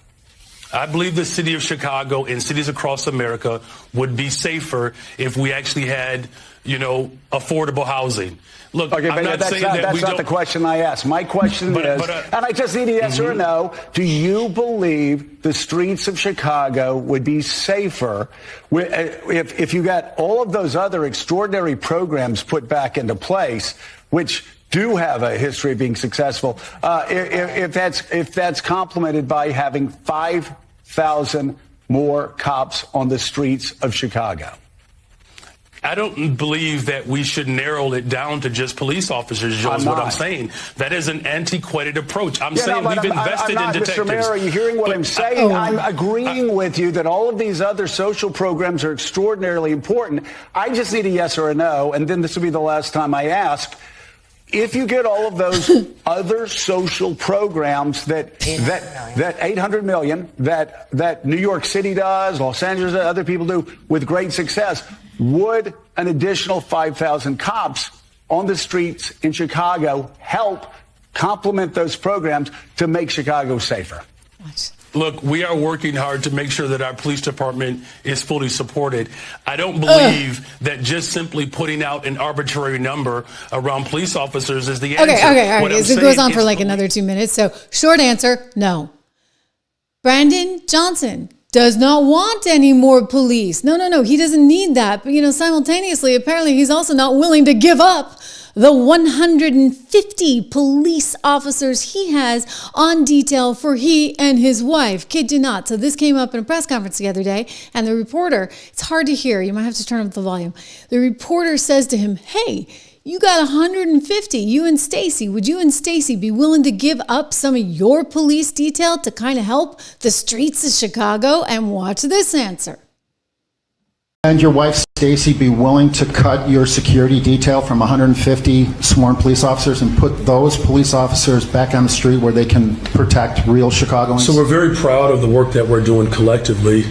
I believe the city of Chicago and cities across America would be safer if we actually had, affordable housing. Look, okay, I'm not saying that that's not the question I asked. My question is, and I just need a yes or a no, do you believe the streets of Chicago would be safer if you got all of those other extraordinary programs put back into place, which do have a history of being successful, if that's complemented by having 5,000 more cops on the streets of Chicago? I don't believe that we should narrow it down to just police officers, Joe, is what I'm saying. That is an antiquated approach. I'm saying we've invested in detectives. Mr. Mayor, are you hearing what I'm saying? I'm agreeing with you that all of these other social programs are extraordinarily important. I just need a yes or a no, and then this will be the last time I ask. If you get all of those other social programs that 800 million that New York City does, Los Angeles, other people do with great success, would an additional 5,000 cops on the streets in Chicago help complement those programs to make Chicago safer? Look, we are working hard to make sure that our police department is fully supported. I don't believe that just simply putting out an arbitrary number around police officers is the answer. Okay, all right. So it goes on for like another 2 minutes. So short answer, no. Brandon Johnson does not want any more police. No. He doesn't need that. But, simultaneously, apparently he's also not willing to give up the 150 police officers he has on detail for he and his wife. Kid you not. So this came up in a press conference the other day, and the reporter, it's hard to hear, you might have to turn up the volume. The reporter says to him, hey, you got 150, you and Stacey. Would you and Stacey be willing to give up some of your police detail to kind of help the streets of Chicago? And watch this answer. And your wife, Stacey, be willing to cut your security detail from 150 sworn police officers and put those police officers back on the street where they can protect real Chicagoans? So we're very proud of the work that we're doing collectively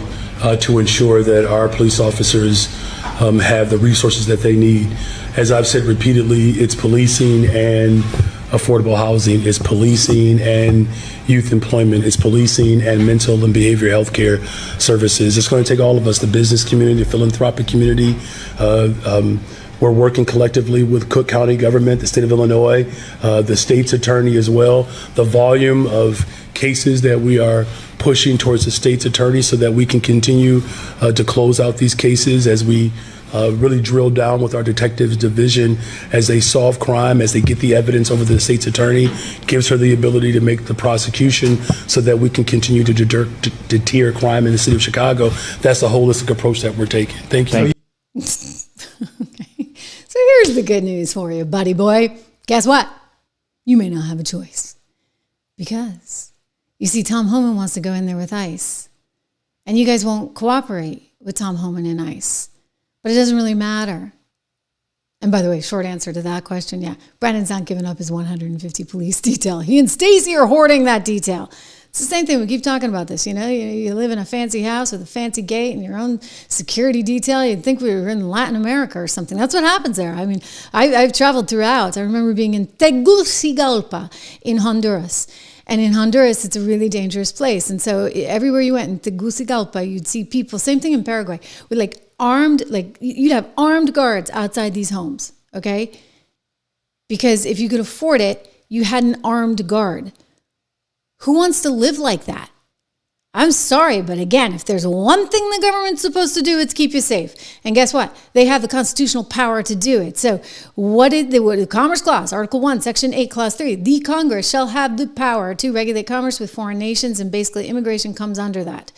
to ensure that our police officers have the resources that they need. As I've said repeatedly, it's policing and affordable housing, it's policing and youth employment, it's policing and mental and behavioral health care services. It's going to take all of us, the business community, the philanthropic community. We're working collectively with Cook County government, the state of Illinois, the state's attorney as well. The volume of cases that we are pushing towards the state's attorney so that we can continue to close out these cases as we really drill down with our detectives division as they solve crime, as they get the evidence over to the state's attorney, gives her the ability to make the prosecution so that we can continue to deter crime in the city of Chicago. That's the holistic approach that we're taking. Thank you. Okay. So here's the good news for you, buddy boy. Guess what? You may not have a choice. Because, you see, Tom Homan wants to go in there with ICE. And you guys won't cooperate with Tom Homan and ICE. But it doesn't really matter. And by the way, short answer to that question, yeah, Brandon's not giving up his 150 police detail. He and Stacey are hoarding that detail. It's the same thing. We keep talking about this. You know, you live in a fancy house with a fancy gate and your own security detail. You'd think we were in Latin America or something. That's what happens there. I mean, I've traveled throughout. I remember being in Tegucigalpa in Honduras. And in Honduras, it's a really dangerous place. And so everywhere you went in Tegucigalpa, you'd see people, same thing in Paraguay, with you'd have armed guards outside these homes, okay? Because if you could afford it, you had an armed guard. Who wants to live like that? I'm sorry, but again, if there's one thing the government's supposed to do, it's keep you safe. And guess what? They have the constitutional power to do it. So what did the Commerce Clause, Article 1, Section 8, Clause 3, the Congress shall have the power to regulate commerce with foreign nations, and basically immigration comes under that.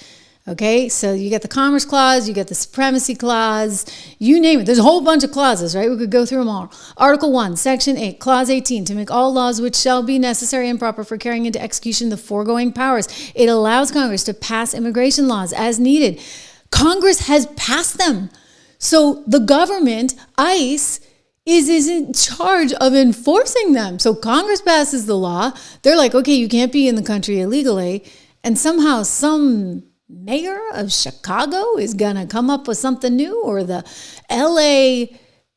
Okay, so you get the Commerce Clause, you get the Supremacy Clause, you name it. There's a whole bunch of clauses, right? We could go through them all. Article 1, Section 8, Clause 18, to make all laws which shall be necessary and proper for carrying into execution the foregoing powers. It allows Congress to pass immigration laws as needed. Congress has passed them. So the government, ICE, is in charge of enforcing them. So Congress passes the law. They're like, okay, you can't be in the country illegally. And somehow some mayor of Chicago is going to come up with something new, or the LA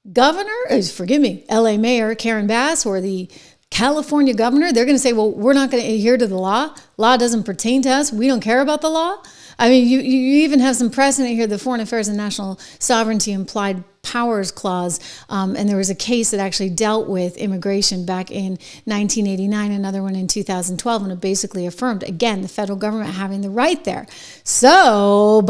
LA mayor Karen Bass, or the California governor, they're going to say, well, we're not going to adhere to the law. Law doesn't pertain to us. We don't care about the law. I mean, you even have some precedent here, the Foreign Affairs and National Sovereignty Implied Powers Clause, and there was a case that actually dealt with immigration back in 1989, another one in 2012, and it basically affirmed, again, the federal government having the right there. So,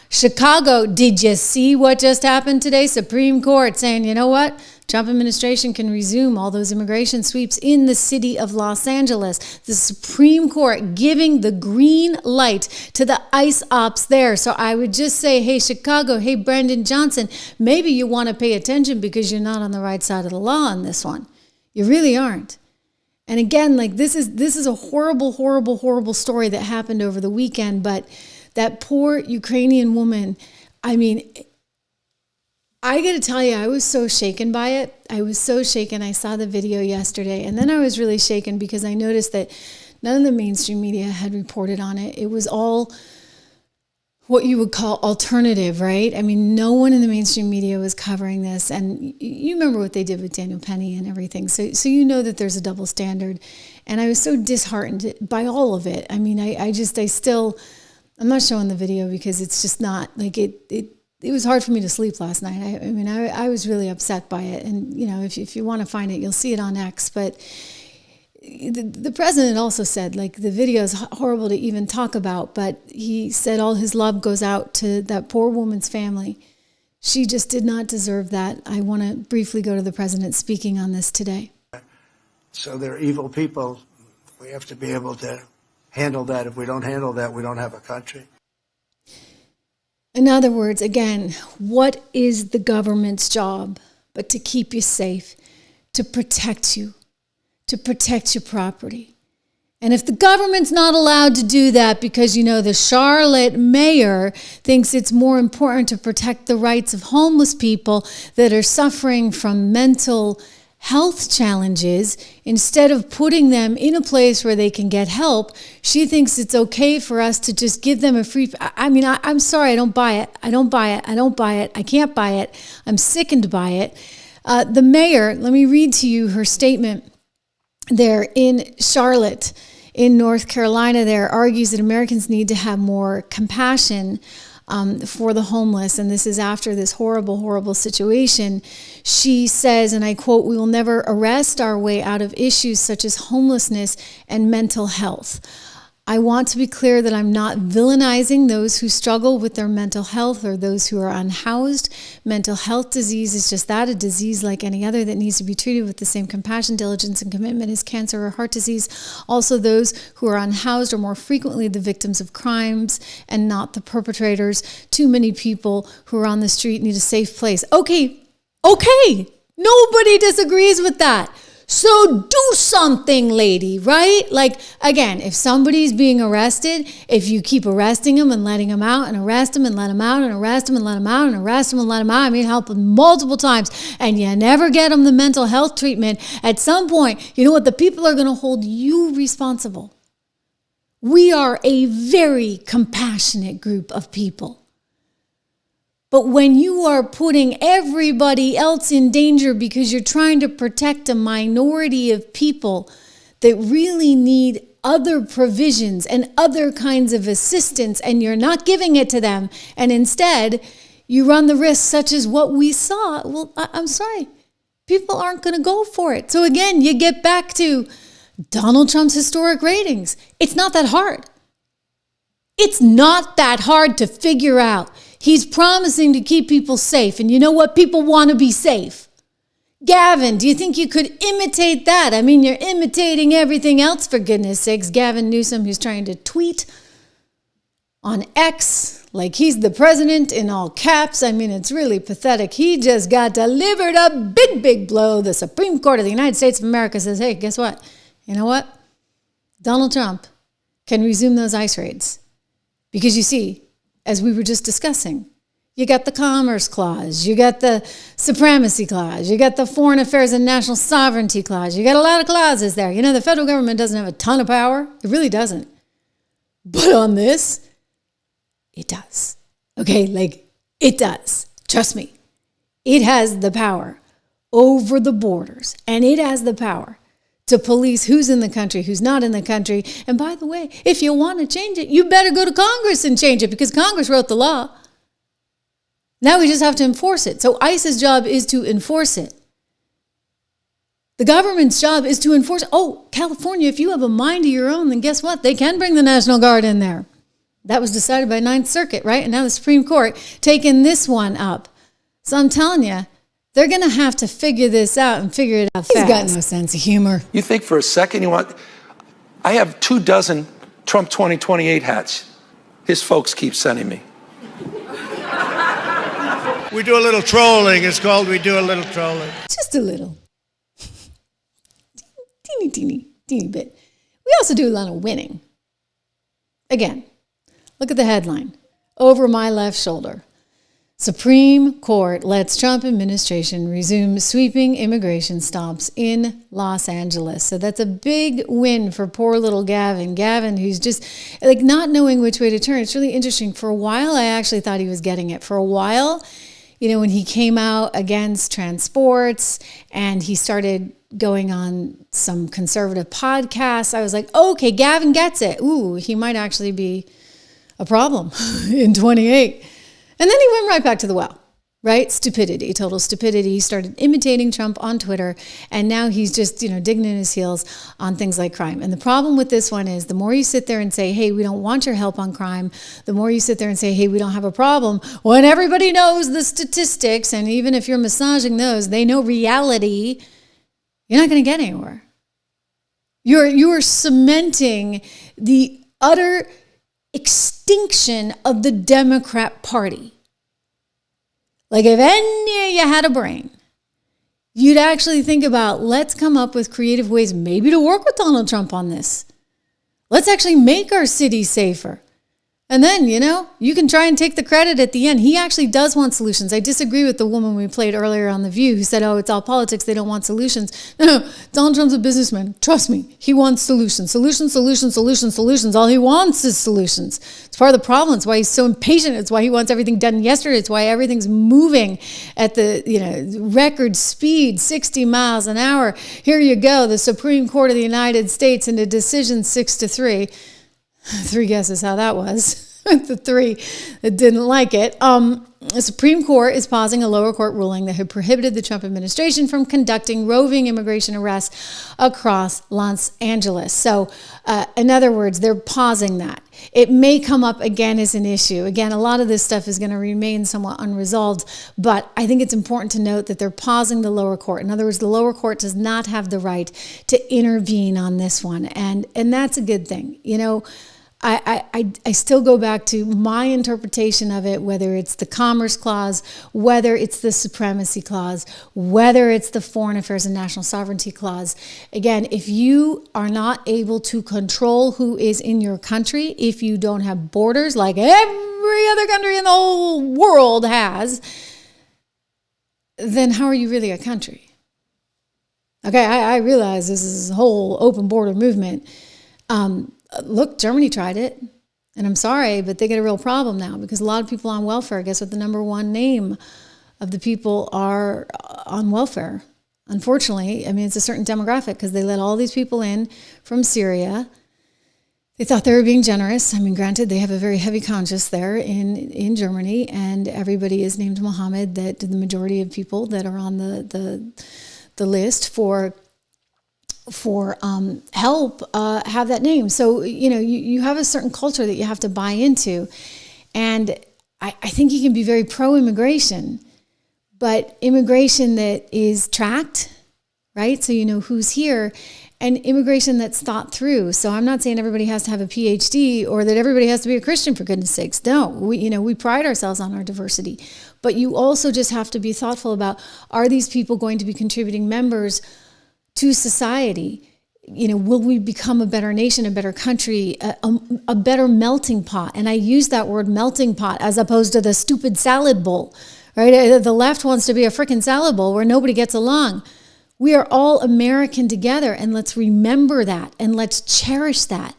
Chicago, did you see what just happened today? Supreme Court saying, you know what? Trump administration can resume all those immigration sweeps in the city of Los Angeles. The Supreme Court giving the green light to the ICE ops there. So I would just say, hey, Chicago, hey, Brandon Johnson, maybe you want to pay attention because you're not on the right side of the law on this one. You really aren't. And again, this is a horrible, horrible, horrible story that happened over the weekend. But that poor Ukrainian woman, I mean, I got to tell you, I was so shaken by it. I was so shaken. I saw the video yesterday, and then I was really shaken because I noticed that none of the mainstream media had reported on it. It was all what you would call alternative, right? I mean, no one in the mainstream media was covering this. And you remember what they did with Daniel Penny and everything. So you know that there's a double standard. And I was so disheartened by all of it. I mean, I'm not showing the video because it's just not like it was hard for me to sleep last night. I was really upset by it. And, you know, if you want to find it, you'll see it on X. But the president also said, the video is horrible to even talk about, but he said all his love goes out to that poor woman's family. She just did not deserve that. I want to briefly go to the president speaking on this today. So they're evil people. We have to be able to handle that. If we don't handle that, we don't have a country. In other words, again, what is the government's job but to keep you safe, to protect you, to protect your property? And if the government's not allowed to do that because, the Charlotte mayor thinks it's more important to protect the rights of homeless people that are suffering from mental health challenges, instead of putting them in a place where they can get help, she thinks it's okay for us to just give them a free... I'm sorry, I don't buy it. I don't buy it. I don't buy it. I can't buy it. I'm sickened by it. The mayor, let me read to you her statement there in Charlotte, in North Carolina, there argues that Americans need to have more compassion for the homeless. And this is after this horrible, horrible situation. She says, and I quote, "We will never arrest our way out of issues such as homelessness and mental health. I want to be clear that I'm not villainizing those who struggle with their mental health or those who are unhoused. Mental health disease is just that, a disease like any other that needs to be treated with the same compassion, diligence, and commitment as cancer or heart disease. Also, those who are unhoused are more frequently the victims of crimes and not the perpetrators. Too many people who are on the street need a safe place." Okay. Nobody disagrees with that. So do something, lady, right? Like, again, if somebody's being arrested, if you keep arresting them and letting them out and arrest them and let them out and arrest them and let them out and arrest them and let them out, help them multiple times, and you never get them the mental health treatment, at some point, you know what? The people are going to hold you responsible. We are a very compassionate group of people. But when you are putting everybody else in danger because you're trying to protect a minority of people that really need other provisions and other kinds of assistance, and you're not giving it to them, and instead you run the risk such as what we saw, well, I'm sorry, people aren't going to go for it. So again, you get back to Donald Trump's historic ratings. It's not that hard. It's not that hard to figure out. He's promising to keep people safe. And you know what? People want to be safe. Gavin, do you think you could imitate that? You're imitating everything else, for goodness sakes. Gavin Newsom, who's trying to tweet on X like he's the president in all caps. It's really pathetic. He just got delivered a big, big blow. The Supreme Court of the United States of America says, hey, guess what? You know what? Donald Trump can resume those ICE raids. Because you see, as we were just discussing, you got the Commerce Clause, you got the Supremacy Clause, you got the Foreign Affairs and National Sovereignty Clause. You got a lot of clauses there. The federal government doesn't have a ton of power. It really doesn't. But on this, it does. Okay, it does. Trust me. It has the power over the borders, and it has the power to police who's in the country, who's not in the country. And by the way, if you want to change it, you better go to Congress and change it, because Congress wrote the law. Now we just have to enforce it. So ICE's job is to enforce it. The government's job is to enforce it. Oh, California, if you have a mind of your own, then guess what? They can bring the National Guard in there. That was decided by Ninth Circuit, right? And now the Supreme Court taking this one up. So I'm telling you, they're going to have to figure this out and figure it out fast. He's got no sense of humor. You think for a second I have 24 Trump 2028 hats. His folks keep sending me. We do a little trolling. It's called we do a little trolling. Just a little. Teeny bit. We also do a lot of winning. Again, look at the headline. Over my left shoulder. Supreme Court lets Trump administration resume sweeping immigration stops in Los Angeles. So that's a big win for poor little Gavin. Gavin, who's just not knowing which way to turn. It's really interesting. For a while, I actually thought he was getting it. For a while, when he came out against transports and he started going on some conservative podcasts, I was like, okay, Gavin gets it. Ooh, he might actually be a problem in 28. And then he went right back to the well. right? Stupidity, total stupidity. He started imitating Trump on Twitter, and now he's just, digging in his heels on things like crime. And the problem with this one is the more you sit there and say, hey, we don't want your help on crime, the more you sit there and say, hey, we don't have a problem, when everybody knows the statistics, and even if you're massaging those, they know reality, you're not going to get anywhere. You are cementing the utter extinction of the Democrat Party. Like if any of you had a brain, you'd actually think about, let's come up with creative ways maybe to work with Donald Trump on this. Let's actually make our city safer. And then, you can try and take the credit at the end. He actually does want solutions. I disagree with the woman we played earlier on The View who said, oh, it's all politics. They don't want solutions. No, Donald Trump's a businessman. Trust me. He wants solutions. Solutions. All he wants is solutions. It's part of the problem. It's why he's so impatient. It's why he wants everything done yesterday. It's why everything's moving at the record speed, 60 miles an hour. Here you go. The Supreme Court of the United States in a decision 6-3. 3 guesses how that was. The 3 that didn't like it. The Supreme Court is pausing a lower court ruling that had prohibited the Trump administration from conducting roving immigration arrests across Los Angeles. So, in other words, they're pausing that. It may come up again as an issue. Again, a lot of this stuff is going to remain somewhat unresolved, but I think it's important to note that they're pausing the lower court. In other words, the lower court does not have the right to intervene on this one, and that's a good thing. I still go back to my interpretation of it, whether it's the Commerce Clause, whether it's the Supremacy Clause, whether it's the Foreign Affairs and National Sovereignty Clause. Again, if you are not able to control who is in your country, if you don't have borders like every other country in the whole world has, then how are you really a country? Okay, I realize this is a whole open border movement. Look, Germany tried it, and I'm sorry, but they get a real problem now because a lot of people on welfare, guess what the number one name of the people are on welfare? Unfortunately, it's a certain demographic because they let all these people in from Syria. They thought they were being generous. Granted, they have a very heavy conscience there in Germany, and everybody is named Mohammed, that the majority of people that are on the list for help have that name. So, you have a certain culture that you have to buy into. And I think you can be very pro-immigration, but immigration that is tracked, right? So you know who's here, and immigration that's thought through. So I'm not saying everybody has to have a PhD or that everybody has to be a Christian, for goodness sakes. No, we pride ourselves on our diversity, but you also just have to be thoughtful about, are these people going to be contributing members to society? Will we become a better nation, a better country, a better melting pot? And I use that word melting pot as opposed to the stupid salad bowl, right? The left wants to be a freaking salad bowl where nobody gets along. We are all American together, and let's remember that, and let's cherish that.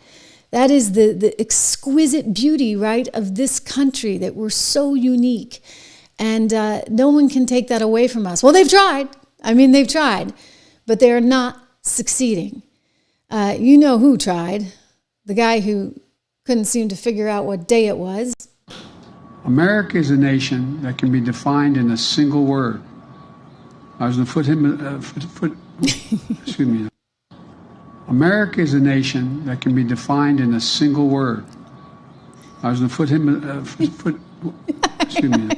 That is the exquisite beauty, right, of this country, that we're so unique. And no one can take that away from us. Well, they've tried. They've tried. But they're not succeeding. You know who tried? The guy who couldn't seem to figure out what day it was. America is a nation that can be defined in a single word. I was going to excuse me. America is a nation that can be defined in a single word. I was going to excuse me.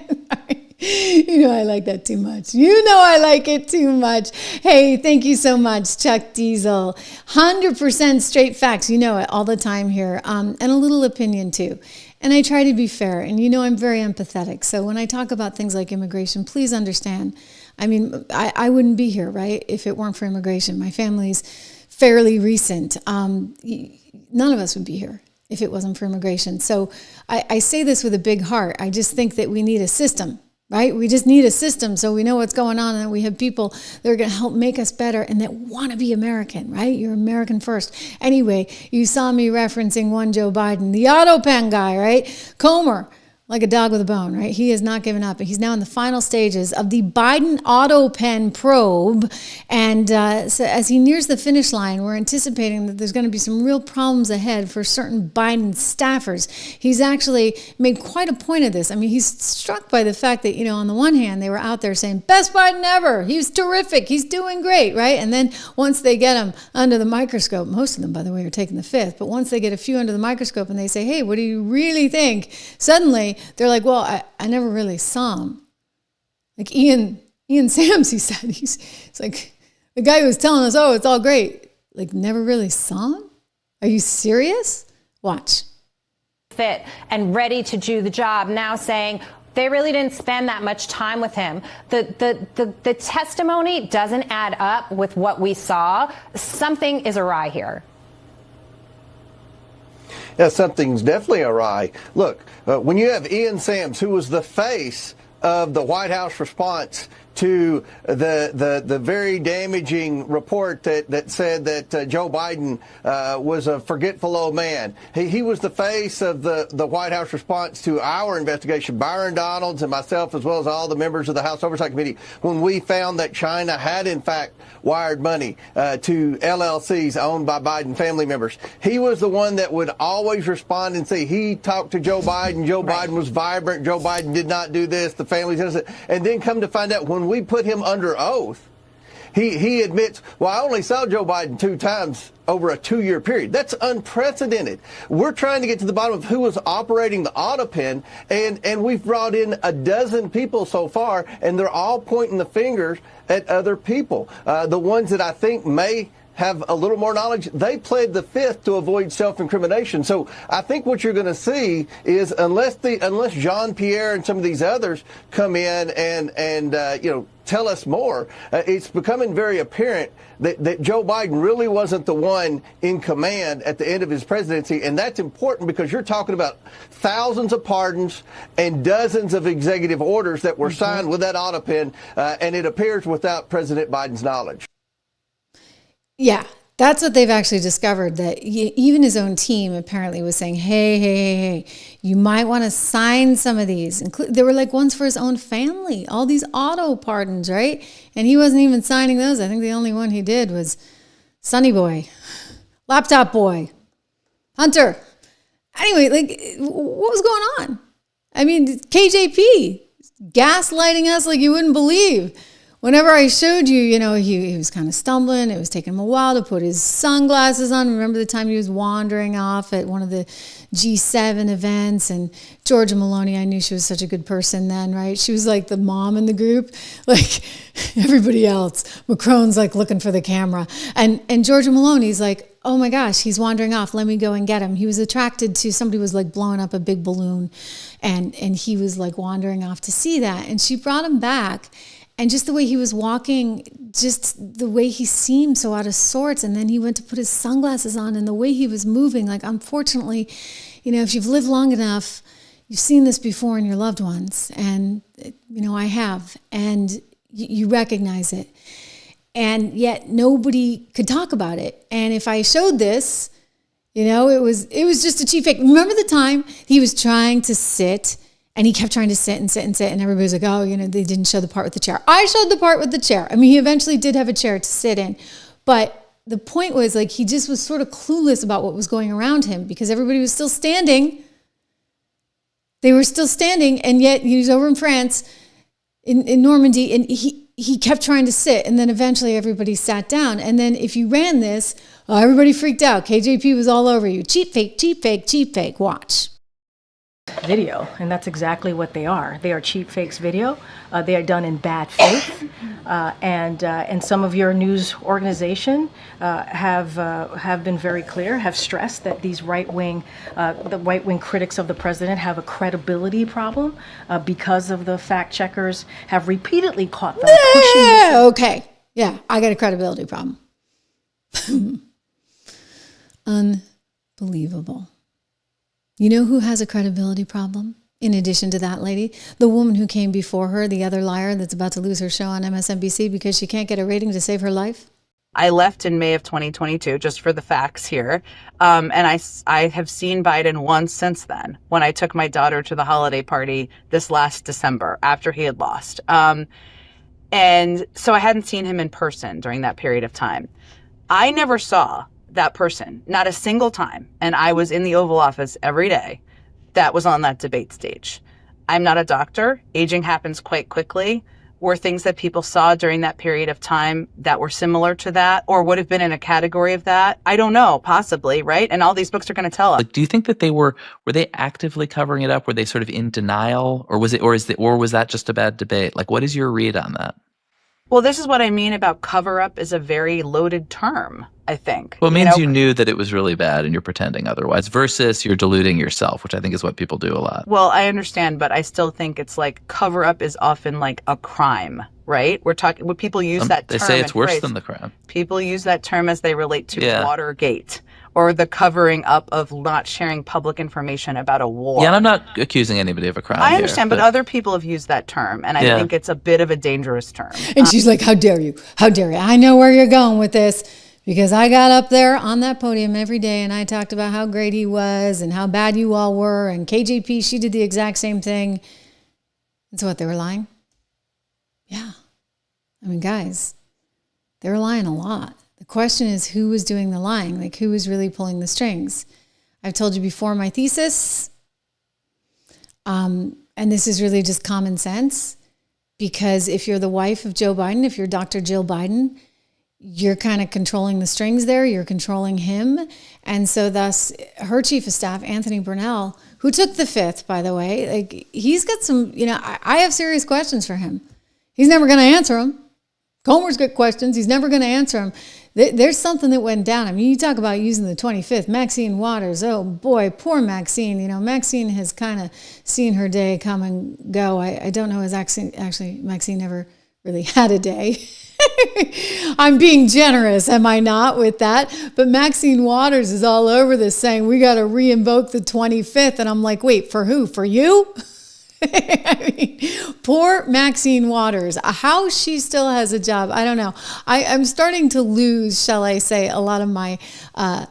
I like that too much. I like it too much. Hey, thank you so much, Chuck Diesel. 100% straight facts. It all the time here. And a little opinion too. And I try to be fair. And I'm very empathetic. So when I talk about things like immigration, please understand. I wouldn't be here, right, if it weren't for immigration. My family's fairly recent. None of us would be here if it wasn't for immigration. So I say this with a big heart. I just think that we need a system. Right? We just need a system so we know what's going on, and that we have people that are going to help make us better and that want to be American, right? You're American first. Anyway, you saw me referencing one Joe Biden, the autopen guy, right? Comer, like a dog with a bone, right? He has not given up. He's now in the final stages of the Biden autopen probe. And so as he nears the finish line, we're anticipating that there's going to be some real problems ahead for certain Biden staffers. He's actually made quite a point of this. I mean, he's struck by the fact that, on the one hand, they were out there saying, best Biden ever. He's terrific. He's doing great, right? And then once they get him under the microscope, most of them, by the way, are taking the fifth, but once they get a few under the microscope and they say, hey, what do you really think? Suddenly, they're like, well, I never really saw him. Like Ian Sams, he said, he's like, the guy who was telling us, oh, it's all great. Like, never really saw him? Are you serious? Watch. Fit and ready to do the job, now saying they really didn't spend that much time with him. The testimony doesn't add up with what we saw. Something is awry here. Yeah, something's definitely awry. Look, when you have Ian Sams, who was the face of the White House response to the very damaging report that said that Joe Biden was a forgetful old man. He was the face of the White House response to our investigation, Byron Donalds and myself, as well as all the members of the House Oversight Committee, when we found that China had, in fact, wired money to LLCs owned by Biden family members. He was the one that would always respond and say he talked to Joe Biden. Joe Biden was vibrant. Joe Biden did not do this. The family's innocent. And then come to find out when we put him under oath, he admits, well, I only saw Joe Biden 2 times over a 2-year period. That's unprecedented. We're trying to get to the bottom of who was operating the autopen, and we've brought in a dozen people so far, and they're all pointing the fingers at other people. The ones that I think may have a little more knowledge, they pled the fifth to avoid self-incrimination. So I think what you're going to see is unless Jean-Pierre and some of these others come in and tell us more, it's becoming very apparent that Joe Biden really wasn't the one in command at the end of his presidency. And that's important because you're talking about thousands of pardons and dozens of executive orders that were signed with that autopen, and it appears without President Biden's knowledge. Yeah, that's what they've actually discovered, that even his own team apparently was saying, hey, you might want to sign some of these. There were like ones for his own family, all these auto pardons, right? And he wasn't even signing those. I think the only one he did was Sonny Boy, Laptop Boy, Hunter. Anyway, like, what was going on? I mean, KJP gaslighting us like you wouldn't believe. Whenever I showed you, he was kind of stumbling. It was taking him a while to put his sunglasses on. Remember the time he was wandering off at one of the G7 events? And Georgia Maloney, I knew she was such a good person then, right? She was like the mom in the group, like everybody else. Macron's like looking for the camera. And Georgia Maloney's like, oh my gosh, he's wandering off. Let me go and get him. He was attracted to, somebody was like blowing up a big balloon. And he was like wandering off to see that. And she brought him back. And just the way he was walking, just the way he seemed so out of sorts. And then he went to put his sunglasses on, and the way he was moving, like, unfortunately, if you've lived long enough, you've seen this before in your loved ones. And, I have. And you recognize it. And yet nobody could talk about it. And if I showed this, it was just a cheap fake. Remember the time he was trying to sit, and he kept trying to sit and sit and sit, and everybody was like, oh, they didn't show the part with the chair. I showed the part with the chair. I mean, he eventually did have a chair to sit in. But the point was, like, he just was sort of clueless about what was going around him because everybody was still standing. They were still standing, and yet he was over in France, in Normandy, and he kept trying to sit, and then eventually everybody sat down. And then if you ran this, everybody freaked out. KJP was all over you. Cheap fake, cheap fake, cheap fake. Watch. Video, and that's exactly what they are. They are cheap fakes video. They are done in bad faith, and some of your news organization have been very clear, have stressed that these the right wing critics of the president have a credibility problem because of the fact checkers have repeatedly caught them pushing. Yeah, okay, yeah, I got a credibility problem. Unbelievable. You know who has a credibility problem? In addition to that lady, the woman who came before her, the other liar that's about to lose her show on MSNBC because she can't get a rating to save her life. I left in May of 2022, just for the facts here. And I have seen Biden once since then, when I took my daughter to the holiday party this last December after he had lost. And so I hadn't seen him in person during that period of time. I never saw that person, not a single time. And I was in the Oval Office every day that was on that debate stage. I'm not a doctor. Aging happens quite quickly. Were things that people saw during that period of time that were similar to that or would have been in a category of that? I don't know, possibly, right? And all these books are going to tell us. Like, do you think that were they actively covering it up? Were they sort of in denial, or was that just a bad debate? Like, what is your read on that? Well, this is what I mean about cover up is a very loaded term, I think. Well, it means you knew that it was really bad and you're pretending otherwise versus you're deluding yourself, which I think is what people do a lot. Well, I understand, but I still think it's like cover up is often like a crime, right? We're talking, when people use that term. They say it's worse than the crime. People use that term as they relate to Watergate or the covering up of not sharing public information about a war. Yeah, and I'm not accusing anybody of a crime. I understand, but other people have used that term, and I think it's a bit of a dangerous term. And she's like, how dare you? How dare you? I know where you're going with this because I got up there on that podium every day and I talked about how great he was and how bad you all were. And KJP, she did the exact same thing. And so what, they were lying? Yeah. I mean, guys, they were lying a lot. The question is who was doing the lying, like who was really pulling the strings. I've told you before my thesis, and this is really just common sense, because if you're the wife of Joe Biden, if you're Dr. Jill Biden, you're kind of controlling the strings there, you're controlling him. And so thus her chief of staff, Anthony Brunell, who took the fifth, by the way, like he's got some, I have serious questions for him. He's never going to answer them. Comer's got questions. He's never going to answer them. There's something that went down. I mean, you talk about using the 25th. Maxine Waters, oh boy, poor Maxine. Maxine has kind of seen her day come and go. I don't know, actually Maxine never really had a day. I'm being generous, am I not, with that? But Maxine Waters is all over this saying, we got to re-invoke the 25th. And I'm like, wait, for who? For you? I mean, poor Maxine Waters, how she still has a job, I don't know. I'm starting to lose, shall I say, a lot of my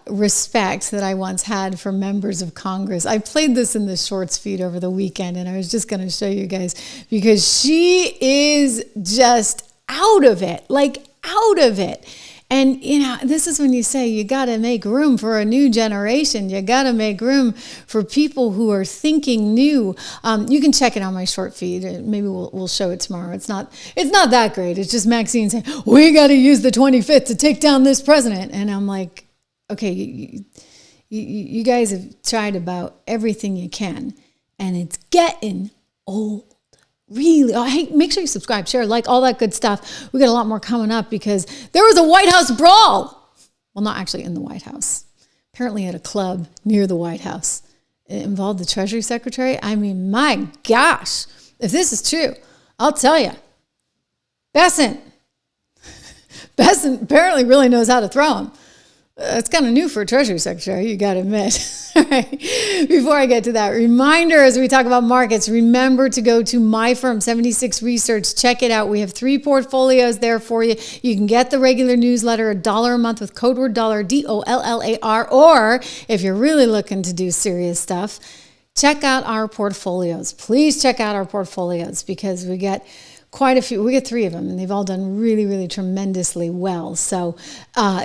respect that I once had for members of Congress. I played this in the shorts feed over the weekend, and I was just going to show you guys, because she is just out of it, like out of it. And, this is when you say you got to make room for a new generation. You got to make room for people who are thinking new. You can check it on my short feed. Maybe we'll show it tomorrow. It's not that great. It's just Maxine saying, we got to use the 25th to take down this president. And I'm like, okay, you guys have tried about everything you can, and it's getting old. Really? Oh, hey, make sure you subscribe, share, like, all that good stuff. We got a lot more coming up because there was a White House brawl. Well, not actually in the White House. Apparently at a club near the White House. It involved the Treasury Secretary. I mean, my gosh, if this is true, I'll tell you. Bessent apparently really knows how to throw him. It's kind of new for a Treasury Secretary, you got to admit. All right. Before I get to that, reminder as we talk about markets, remember to go to my firm, 76 Research. Check it out. We have 3 portfolios there for you. You can get the regular newsletter, $1 a month with code word dollar, DOLLAR. Or if you're really looking to do serious stuff, check out our portfolios. Please check out our portfolios because we get quite a few. We get 3 of them, and they've all done really, really tremendously well. So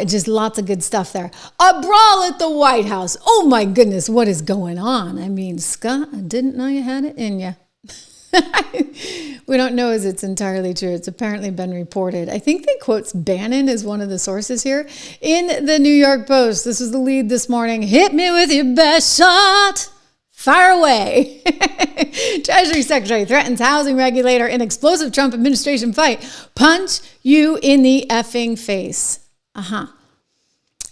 just lots of good stuff there. A brawl at the White House. Oh, my goodness, what is going on? I mean, Scott, I didn't know you had it in you. We don't know as it's entirely true. It's apparently been reported. I think they quote Bannon as one of the sources here. In the New York Post, this was the lead this morning. Hit me with your best shot. Fire away. Treasury Secretary threatens housing regulator in explosive Trump administration fight. Punch you in the effing face.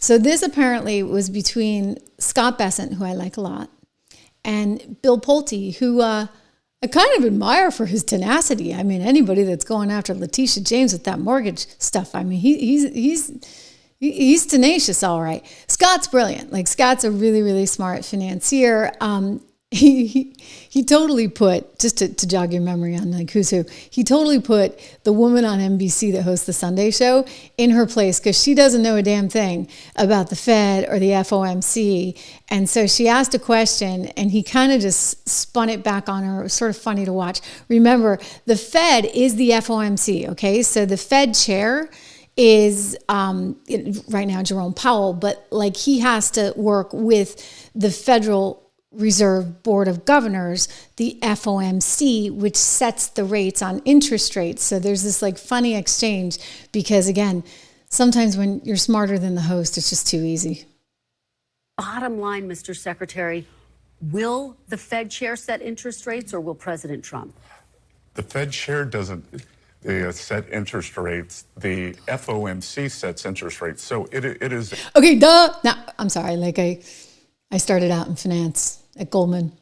So this apparently was between Scott Bessent, who I like a lot, and Bill Pulte, who I kind of admire for his tenacity. I mean, anybody that's going after Letitia James with that mortgage stuff, I mean, he's tenacious, all right. Scott's brilliant. Like, Scott's a really, really smart financier. he totally put, just to jog your memory on like who's who, he totally put the woman on NBC that hosts the Sunday show in her place because she doesn't know a damn thing about the Fed or the FOMC. And so she asked a question and he kind of just spun it back on her. It was sort of funny to watch. Remember, the Fed is the FOMC, okay? So the Fed chair is right now Jerome Powell, but like he has to work with the Federal Reserve Board of Governors, the FOMC, which sets the rates on interest rates. So there's this like funny exchange because again, sometimes when you're smarter than the host, it's just too easy. Bottom line, Mr. Secretary, will the Fed chair set interest rates or will President Trump? The Fed chair doesn't set interest rates. The FOMC sets interest rates. So it is. Okay, duh. Now, I'm sorry. Like I started out in finance at Goldman.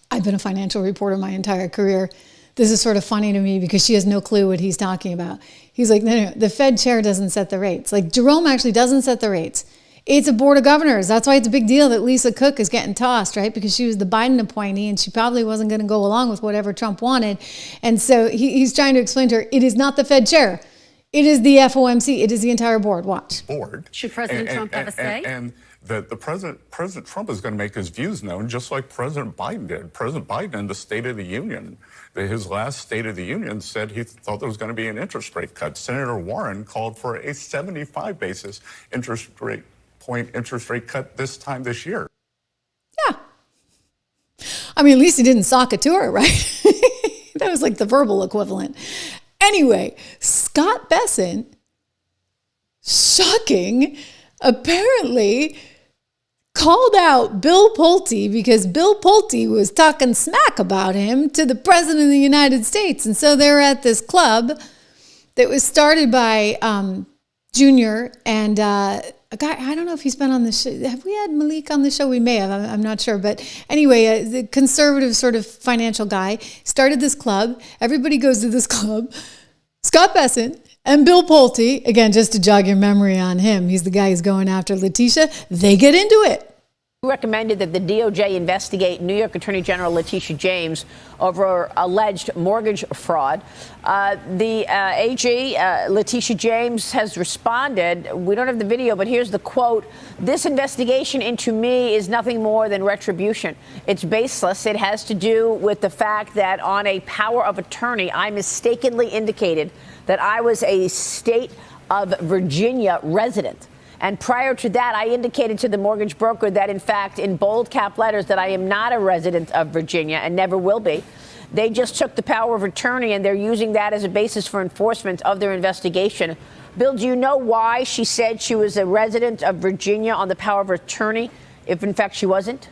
I've been a financial reporter my entire career. This is sort of funny to me because she has no clue what he's talking about. He's like, no, the Fed chair doesn't set the rates. Like Jerome actually doesn't set the rates. It's a board of governors. That's why it's a big deal that Lisa Cook is getting tossed, right? Because she was the Biden appointee and she probably wasn't going to go along with whatever Trump wanted. And so he's trying to explain to her, it is not the Fed chair. It is the FOMC. It is the entire board. Watch. Board. Should President Trump have a say? And the President Trump is going to make his views known, just like President Biden did. President Biden in the State of the Union, his last State of the Union said he thought there was going to be an interest rate cut. Senator Warren called for a 75 basis interest rate cut this year. Yeah. I mean, at least he didn't sock it to her, right? That was like the verbal equivalent. Anyway, Scott Bessent, shocking, apparently called out Bill Pulte because Bill Pulte was talking smack about him to the President of the United States. And so they're at this club that was started by Junior and a guy, I don't know if he's been on the show. Have we had Malik on the show? We may have. I'm not sure. But anyway, the conservative sort of financial guy started this club. Everybody goes to this club. Scott Bessent and Bill Pulte, again, just to jog your memory on him, he's the guy who's going after Letitia. They get into it. Recommended that the DOJ investigate New York Attorney General Letitia James over alleged mortgage fraud. The AG, Letitia James, has responded. We don't have the video, but here's the quote. "This investigation into me is nothing more than retribution. It's baseless. It has to do with the fact that on a power of attorney, I mistakenly indicated that I was a state of Virginia resident. And prior to that, I indicated to the mortgage broker that, in fact, in bold cap letters, that I am not a resident of Virginia and never will be. They just took the power of attorney and they're using that as a basis for enforcement of their investigation." Bill, do you know why she said she was a resident of Virginia on the power of attorney, if in fact she wasn't?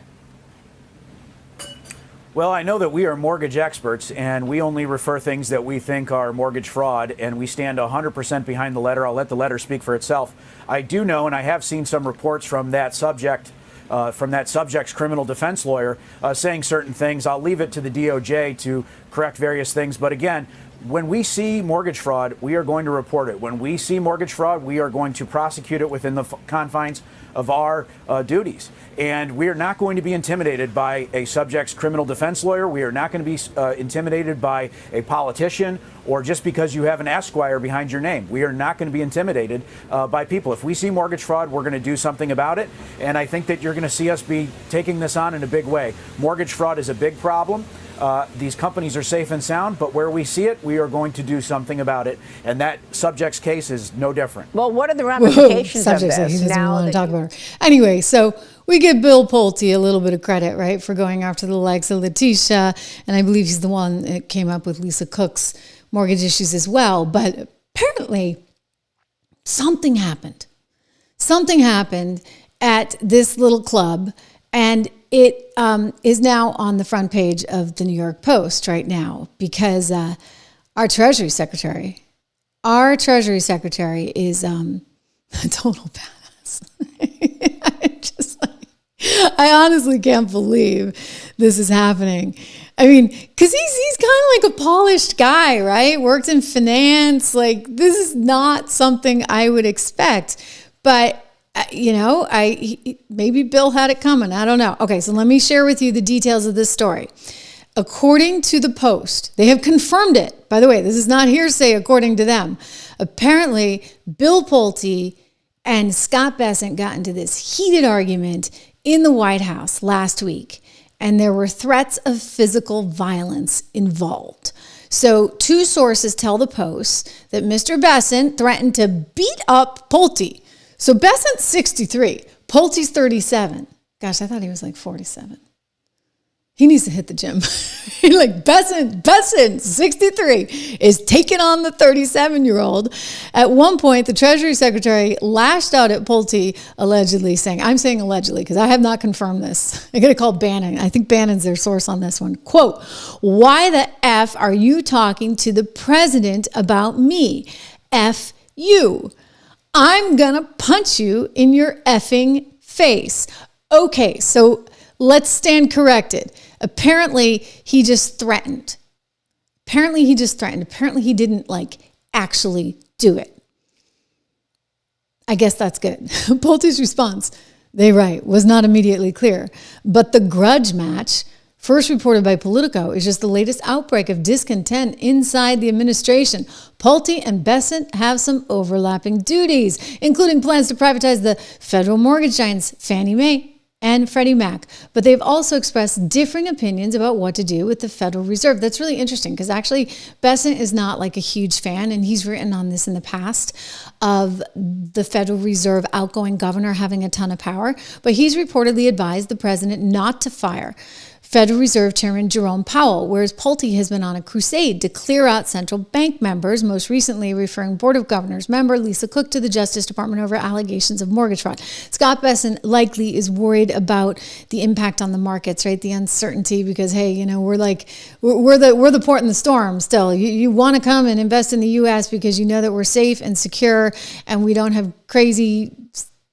Well, I know that we are mortgage experts, and we only refer things that we think are mortgage fraud, and we stand 100% behind the letter. I'll let the letter speak for itself. I do know, and I have seen some reports from that subject, from that subject's criminal defense lawyer, saying certain things. I'll leave it to the DOJ to correct various things. But again, when we see mortgage fraud, we are going to report it. When we see mortgage fraud, we are going to prosecute it within the confines of our duties. And we are not going to be intimidated by a subject's criminal defense lawyer. We are not going to be intimidated by a politician or just because you have an Esquire behind your name. We are not going to be intimidated by people. If we see mortgage fraud, we're going to do something about it. And I think that you're going to see us be taking this on in a big way. Mortgage fraud is a big problem. These companies are safe and sound, but where we see it, we are going to do something about it. And that subject's case is no different. Well, what are the ramifications of this? He doesn't want to talk about her. Anyway, so we give Bill Pulte a little bit of credit, right, for going after the likes of Letitia. And I believe he's the one that came up with Lisa Cook's mortgage issues as well. But apparently something happened. Something happened at this little club, and it is now on the front page of the New York Post right now because our Treasury Secretary is a total badass. I honestly can't believe this is happening. I mean, because he's kind of like a polished guy, right? Worked in finance. Like, this is not something I would expect. But Maybe Bill had it coming. I don't know. Okay, so let me share with you the details of this story. According to the Post, they have confirmed it. By the way, this is not hearsay according to them. Apparently, Bill Pulte and Scott Bessent got into this heated argument in the White House last week, and there were threats of physical violence involved. So 2 sources tell the Post that Mr. Bessent threatened to beat up Pulte. So Bessent's 63, Pulte's 37. Gosh, I thought he was like 47. He needs to hit the gym. Like Bessent, 63, is taking on the 37-year-old. At one point, the Treasury Secretary lashed out at Pulte, allegedly saying, I'm saying allegedly because I have not confirmed this. I got to call Bannon. I think Bannon's their source on this one. Quote, why the F are you talking to the president about me? F you. I'm going to punch you in your effing face. Okay, so let's stand corrected. Apparently, he just threatened. Apparently, he didn't actually do it. I guess that's good. Pulte's response, they write, was not immediately clear. But the grudge match, first reported by Politico, is just the latest outbreak of discontent inside the administration. Pulte and Bessent have some overlapping duties, including plans to privatize the federal mortgage giants Fannie Mae and Freddie Mac. But they've also expressed differing opinions about what to do with the Federal Reserve. That's really interesting because actually Bessent is not like a huge fan, and he's written on this in the past, of the Federal Reserve outgoing governor having a ton of power. But he's reportedly advised the president not to fire Federal Reserve Chairman Jerome Powell, whereas Pulte has been on a crusade to clear out central bank members, most recently referring Board of Governors member Lisa Cook to the Justice Department over allegations of mortgage fraud. Scott Bessent likely is worried about the impact on the markets, right? The uncertainty, because hey, we're the port in the storm still. You want to come and invest in the U.S. because you know that we're safe and secure, and we don't have crazy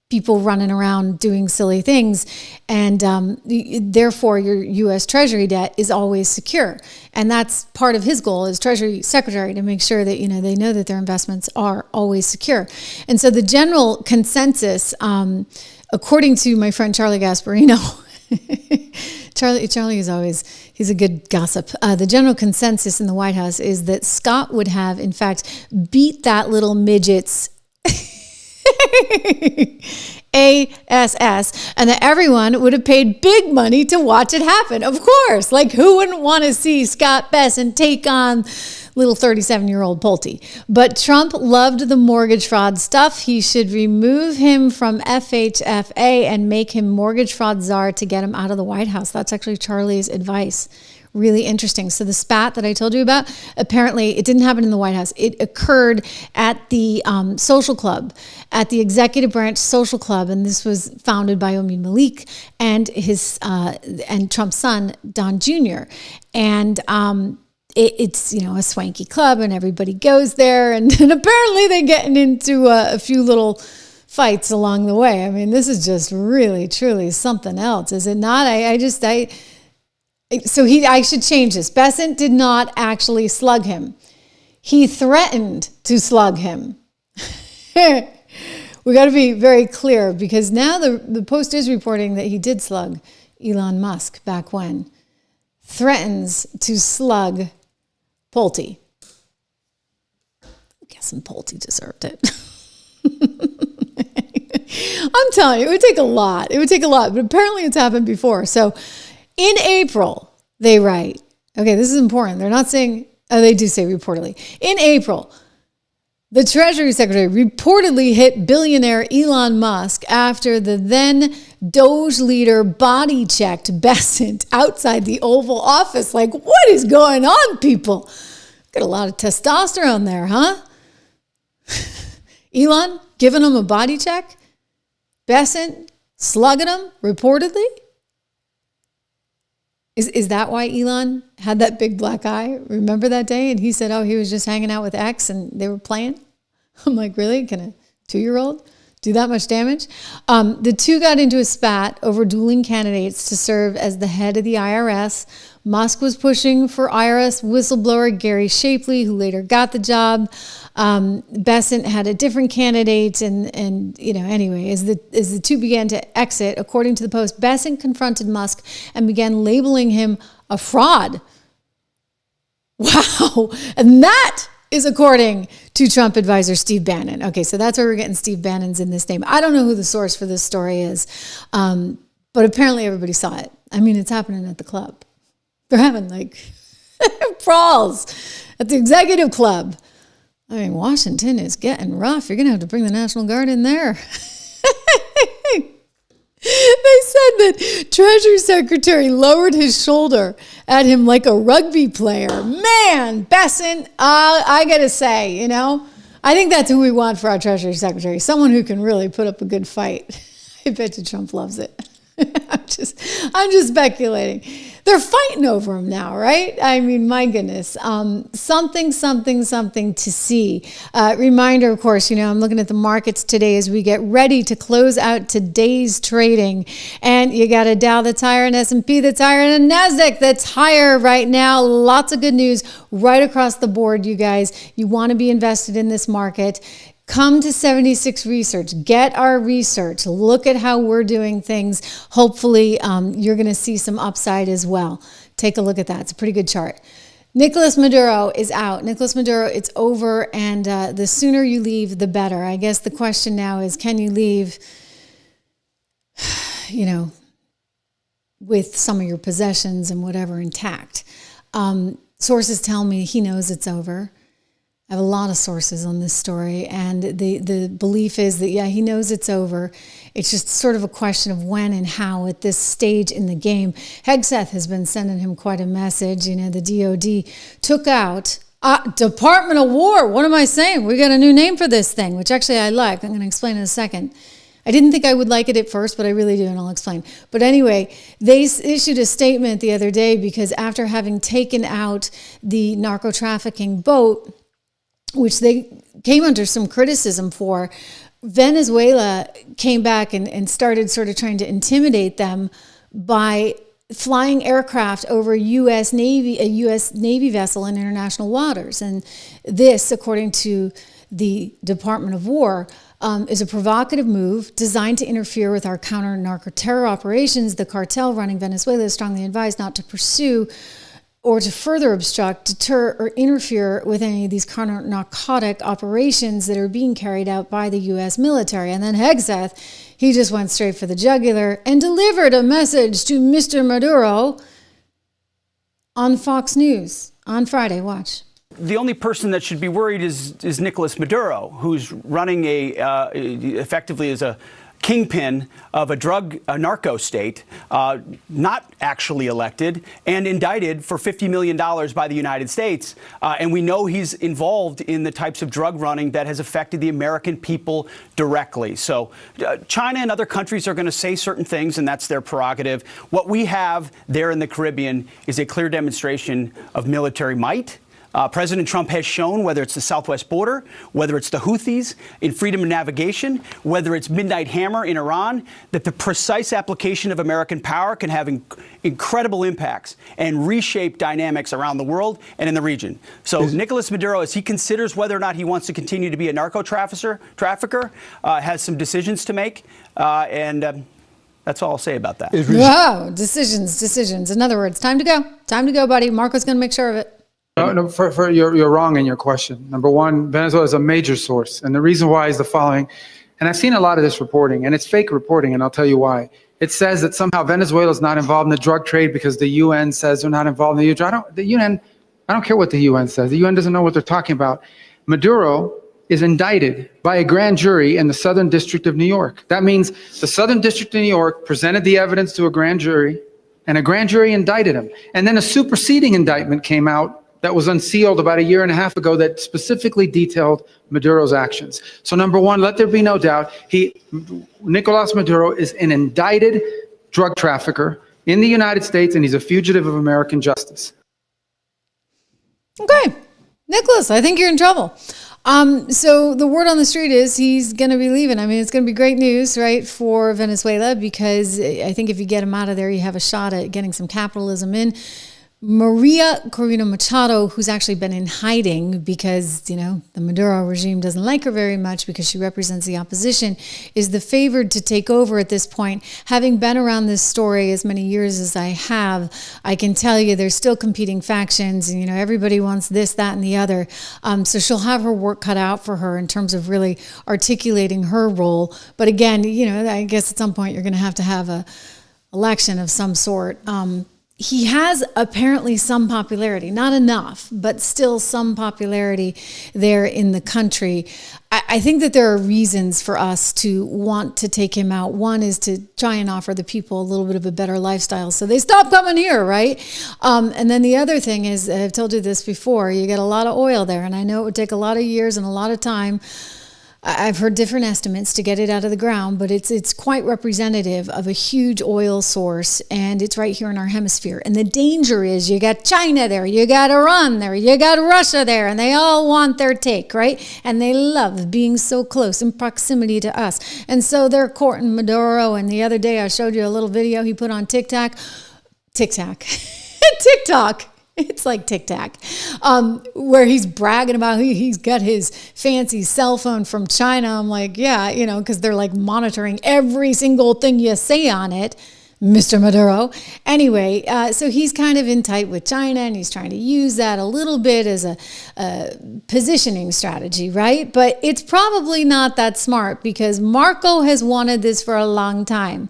people running around doing silly things, and therefore your U.S. Treasury debt is always secure. And that's part of his goal as Treasury Secretary, to make sure that they know that their investments are always secure. And so the general consensus, according to my friend Charlie Gasparino, Charlie is always, he's a good gossip. The general consensus in the White House is that Scott would have, in fact, beat that little midget's ASS, and that everyone would have paid big money to watch it happen. Of course, who wouldn't want to see Scott Bessent take on little 37-year-old Pulte? But Trump loved the mortgage fraud stuff. He should remove him from FHFA and make him mortgage fraud czar to get him out of the White House. That's actually Charlie's advice. Really interesting. So the spat that I told you about, apparently it didn't happen in the White House. It occurred at the social club, at the executive branch social club, and this was founded by Omid Malik and his and Trump's son Don Jr. And it's a swanky club, and everybody goes there, and apparently they're getting into a few little fights along the way. I mean, this is just really, truly something else, is it not? So I should change this. Bessent did not actually slug him. He threatened to slug him. We got to be very clear, because now the Post is reporting that he did slug Elon Musk back when. Threatens to slug Pulte. I'm guessing Pulte deserved it. I'm telling you, it would take a lot. But apparently it's happened before. So in April, they write, okay, this is important. They're not saying, they do say reportedly. In April, the Treasury Secretary reportedly hit billionaire Elon Musk after the then Doge leader body checked Bessent outside the Oval Office. What is going on, people? Got a lot of testosterone there, huh? Elon giving him a body check? Bessent slugging him, reportedly? Is that why Elon had that big black eye? Remember that day? And he said, he was just hanging out with X and they were playing? I'm like, really? Can a 2-year-old do that much damage. The two got into a spat over dueling candidates to serve as the head of the IRS. Musk was pushing for IRS whistleblower Gary Shapley, who later got the job. Bessent had a different candidate, and anyway, as the two began to exit, according to the Post, Bessent confronted Musk and began labeling him a fraud. Wow, and that is according to Trump advisor Steve Bannon. Okay, so that's where we're getting Steve Bannon's in this name. I don't know who the source for this story is, but apparently everybody saw it. I mean, it's happening at the club. They're having like brawls at the executive club. I mean, Washington is getting rough. You're going to have to bring the National Guard in there. They said that Treasury Secretary lowered his shoulder at him like a rugby player. Man, Bessent, I got to say, I think that's who we want for our Treasury Secretary. Someone who can really put up a good fight. I bet you Trump loves it. I'm just speculating. They're fighting over him now, right? I mean, my goodness. Something to see. Reminder, of course, I'm looking at the markets today as we get ready to close out today's trading. And you got a Dow that's higher, an S&P that's higher, and a NASDAQ that's higher right now. Lots of good news right across the board, you guys. You want to be invested in this market. Come to 76 Research, get our research, look at how we're doing things. Hopefully, you're going to see some upside as well. Take a look at that. It's a pretty good chart. Nicolas Maduro is out. Nicolas Maduro, it's over, and the sooner you leave, the better. I guess the question now is, can you leave, with some of your possessions and whatever intact? Sources tell me he knows it's over. I have a lot of sources on this story, and the belief is that, he knows it's over. It's just sort of a question of when and how at this stage in the game. Hegseth has been sending him quite a message. The DOD took out Department of War. What am I saying? We got a new name for this thing, which actually I like. I'm going to explain in a second. I didn't think I would like it at first, but I really do, and I'll explain. But anyway, they issued a statement the other day because after having taken out the narco-trafficking boat, which they came under some criticism for, Venezuela came back and started sort of trying to intimidate them by flying aircraft over a U.S. Navy vessel in international waters. And this, according to the Department of War, is a provocative move designed to interfere with our counter-narco-terror operations. The cartel running Venezuela is strongly advised not to pursue or to further obstruct, deter, or interfere with any of these counter-narcotic operations that are being carried out by the U.S. military. And then Hegseth, he just went straight for the jugular and delivered a message to Mr. Maduro on Fox News on Friday. Watch. The only person that should be worried is Nicolas Maduro, who's running effectively as a kingpin of a narco state, not actually elected and indicted for $50 million by the United States. And we know he's involved in the types of drug running that has affected the American people directly. So China and other countries are going to say certain things, and that's their prerogative. What we have there in the Caribbean is a clear demonstration of military might. President Trump has shown, whether it's the southwest border, whether it's the Houthis in freedom of navigation, whether it's Midnight Hammer in Iran, that the precise application of American power can have incredible impacts and reshape dynamics around the world and in the region. So Nicolas Maduro, as he considers whether or not he wants to continue to be a narco trafficker, has some decisions to make. And that's all I'll say about that. Wow, decisions. In other words, time to go. Time to go, buddy. Marco's going to make sure of it. No, you're wrong in your question. Number one, Venezuela is a major source. And the reason why is the following. And I've seen a lot of this reporting, and it's fake reporting, and I'll tell you why. It says that somehow Venezuela is not involved in the drug trade because the UN says they're not involved in the UN. I don't care what the UN says. The UN doesn't know what they're talking about. Maduro is indicted by a grand jury in the Southern District of New York. That means the Southern District of New York presented the evidence to a grand jury, and a grand jury indicted him. And then a superseding indictment came out that was unsealed about a year and a half ago that specifically detailed Maduro's actions. So number one, let there be no doubt, Nicolas Maduro is an indicted drug trafficker in the United States, and he's a fugitive of American justice. Okay. Nicholas, I think you're in trouble. So the word on the street is he's going to be leaving. I mean, it's going to be great news, right, for Venezuela, because I think if you get him out of there, you have a shot at getting some capitalism in. Maria Corina Machado, who's actually been in hiding because, the Maduro regime doesn't like her very much because she represents the opposition, is the favored to take over at this point. Having been around this story as many years as I have, I can tell you there's still competing factions and, everybody wants this, that, and the other. So she'll have her work cut out for her in terms of really articulating her role. But again, I guess at some point you're going to have a election of some sort. He has apparently some popularity, not enough, but still some popularity there in the country. I think that there are reasons for us to want to take him out. One is to try and offer the people a little bit of a better lifestyle so they stop coming here, right? And then the other thing is, I've told you this before, you get a lot of oil there, and I know it would take a lot of years and a lot of time. I've heard different estimates to get it out of the ground, but it's quite representative of a huge oil source, and it's right here in our hemisphere. And the danger is you got China there, you got Iran there, you got Russia there, and they all want their take, right? And they love being so close in proximity to us. And so they're courting Maduro, and the other day I showed you a little video he put on TikTok. It's like Tic-Tac, where he's bragging about he's got his fancy cell phone from China. I'm like, yeah, because they're like monitoring every single thing you say on it, Mr. Maduro. Anyway, so he's kind of in tight with China, and he's trying to use that a little bit as a positioning strategy, right? But it's probably not that smart because Marco has wanted this for a long time.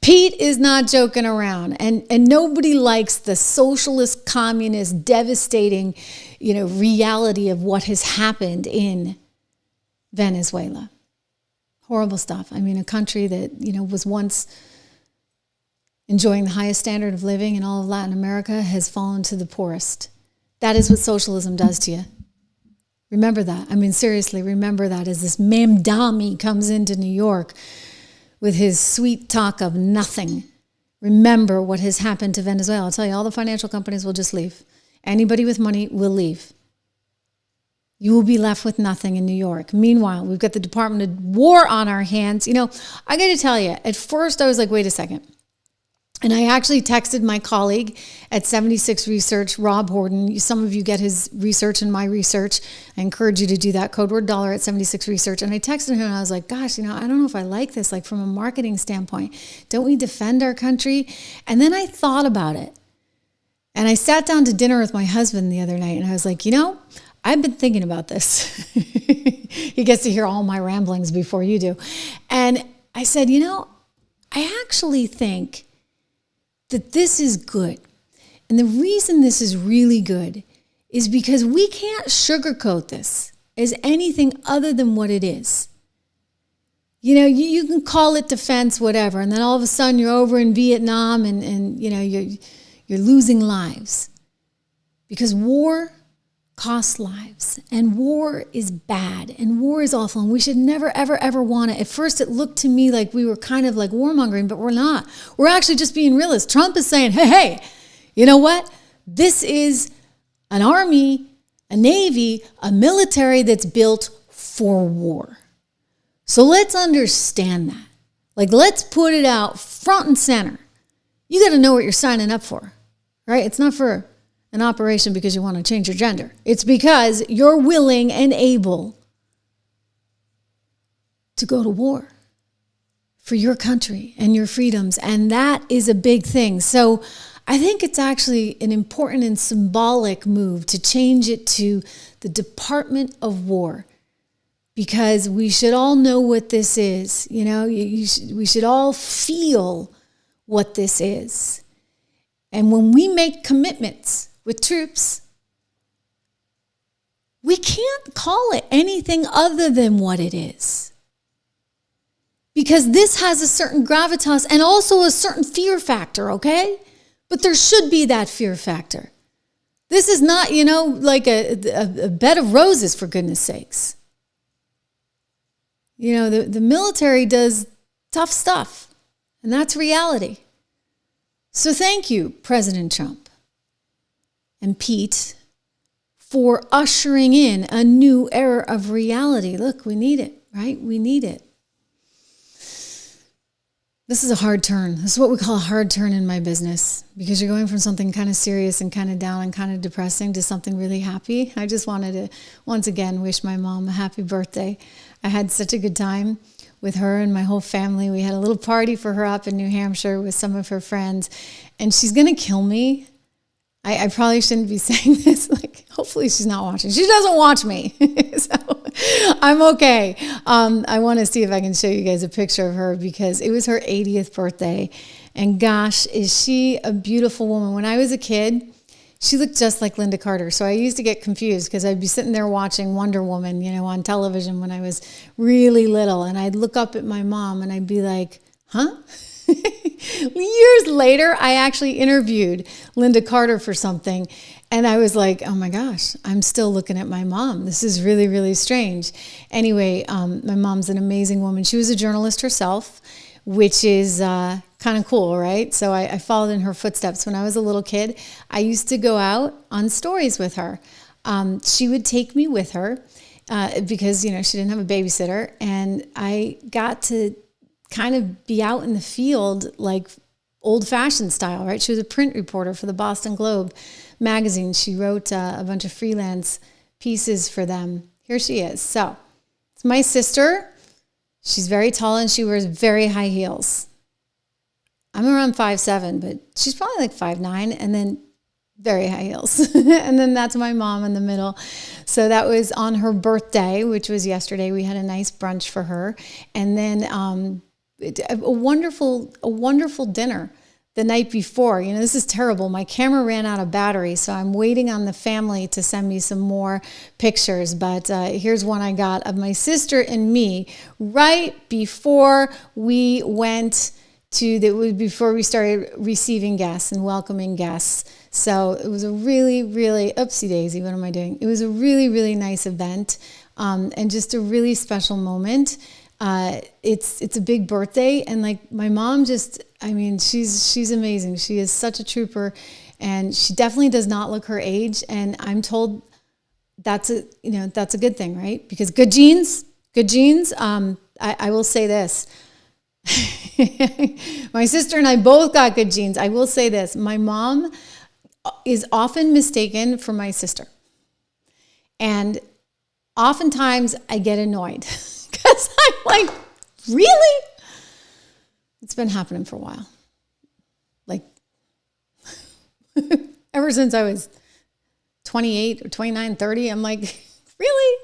Pete is not joking around, and nobody likes the socialist, communist, devastating, reality of what has happened in Venezuela. Horrible stuff. I mean, a country that, was once enjoying the highest standard of living in all of Latin America has fallen to the poorest. That is what socialism does to you. Remember that. I mean, seriously, remember that as this Mamdani comes into New York with his sweet talk of nothing. Remember what has happened to Venezuela. I'll tell you, all the financial companies will just leave. Anybody with money will leave. You will be left with nothing in New York. Meanwhile, we've got the Department of War on our hands. I got to tell you, at first I was like, wait a second. And I actually texted my colleague at 76 Research, Rob Horton. Some of you get his research and my research. I encourage you to do that. Code word $, at 76 Research. And I texted him and I was like, gosh, I don't know if I like this, like from a marketing standpoint. Don't we defend our country? And then I thought about it. And I sat down to dinner with my husband the other night and I was like, I've been thinking about this. He gets to hear all my ramblings before you do. And I said, I actually think that this is good. And the reason this is really good is because we can't sugarcoat this as anything other than what it is. You can call it defense, whatever, and then all of a sudden you're over in Vietnam and you're losing lives. Because war costs lives, and war is bad, and war is awful, and we should never, ever, ever want it. At first, it looked to me like we were kind of like warmongering, but we're not. We're actually just being realists. Trump is saying, hey, you know what? This is an army, a navy, a military that's built for war. So let's understand that. Like, let's put it out front and center. You got to know what you're signing up for, right? It's not for an operation because you want to change your gender. It's because you're willing and able to go to war for your country and your freedoms. And that is a big thing. So I think it's actually an important and symbolic move to change it to the Department of War, because we should all know what this is. We should all feel what this is. And when we make commitments with troops, we can't call it anything other than what it is. Because this has a certain gravitas and also a certain fear factor, okay? But there should be that fear factor. This is not, like a bed of roses, for goodness sakes. The military does tough stuff, and that's reality. So thank you, President Trump and Pete, for ushering in a new era of reality. Look, we need it, right? We need it. This is a hard turn. This is what we call a hard turn in my business, because you're going from something kind of serious and kind of down and kind of depressing to something really happy. I just wanted to, once again, wish my mom a happy birthday. I had such a good time with her and my whole family. We had a little party for her up in New Hampshire with some of her friends, and she's going to kill me. I probably shouldn't be saying this. Like, hopefully she's not watching. She doesn't watch me, so I'm okay. I want to see if I can show you guys a picture of her, because it was her 80th birthday. And gosh, is she a beautiful woman. When I was a kid, she looked just like Linda Carter. So I used to get confused because I'd be sitting there watching Wonder Woman, on television when I was really little. And I'd look up at my mom and I'd be like, huh? Years later, I actually interviewed Linda Carter for something, and I was like, oh my gosh, I'm still looking at my mom. This is really, really strange. Anyway, my mom's an amazing woman. She was a journalist herself, which is kind of cool, right? So I followed in her footsteps. When I was a little kid, I used to go out on stories with her. She would take me with her because, she didn't have a babysitter, and I got to kind of be out in the field like old-fashioned style, right? She was a print reporter for the Boston Globe magazine. She wrote a bunch of freelance pieces for them. Here she is. So it's my sister. She's very tall and she wears very high heels. I'm around 5'7", but she's probably like 5'9", and then very high heels. And then that's my mom in the middle. So that was on her birthday, which was yesterday. We had a nice brunch for her. And then a wonderful dinner the night before. This is terrible. My camera ran out of battery, so I'm waiting on the family to send me some more pictures. But here's one I got of my sister and me right before we went before we started receiving guests and welcoming guests. So it was a really, really, oopsie daisy, what am I doing? It was a really, really nice event, and just a really special moment. It's a big birthday, and like my mom she's amazing. She is such a trooper, and she definitely does not look her age. And I'm told that's a good thing, right? Because good genes. I will say this. My sister and I both got good genes. I will say this. My mom is often mistaken for my sister. And oftentimes I get annoyed because I'm like, really? It's been happening for a while. Like, ever since I was 28 or 29, 30, I'm like, really?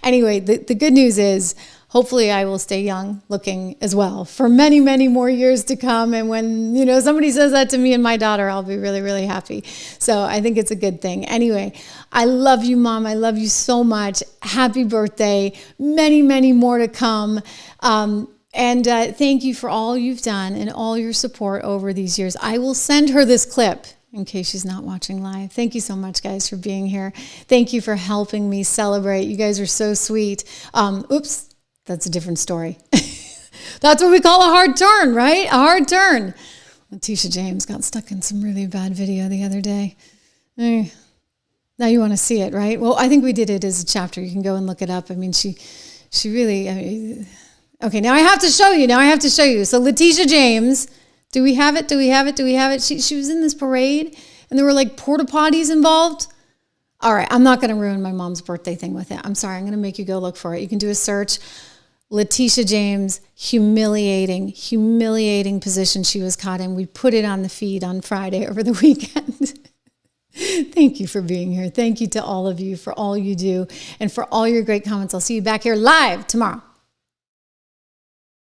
Anyway, the good news is, hopefully I will stay young looking as well for many, many more years to come. And when, somebody says that to me and my daughter, I'll be really, really happy. So I think it's a good thing. Anyway, I love you, Mom. I love you so much. Happy birthday. Many, many more to come. And thank you for all you've done and all your support over these years. I will send her this clip in case she's not watching live. Thank you so much, guys, for being here. Thank you for helping me celebrate. You guys are so sweet. Oops. That's a different story. That's what we call a hard turn, right? A hard turn. Letitia James got stuck in some really bad video the other day. Now you want to see it, right? Well, I think we did it as a chapter. You can go and look it up. I mean, she really, okay, now I have to show you. So Letitia James, do we have it? She was in this parade and there were like porta potties involved. All right, I'm not going to ruin my mom's birthday thing with it. I'm sorry. I'm going to make you go look for it. You can do a search. Letitia James, humiliating position she was caught in. We put it on the feed on Friday over the weekend. Thank you for being here. Thank you to all of you for all you do and for all your great comments. I'll see you back here live tomorrow.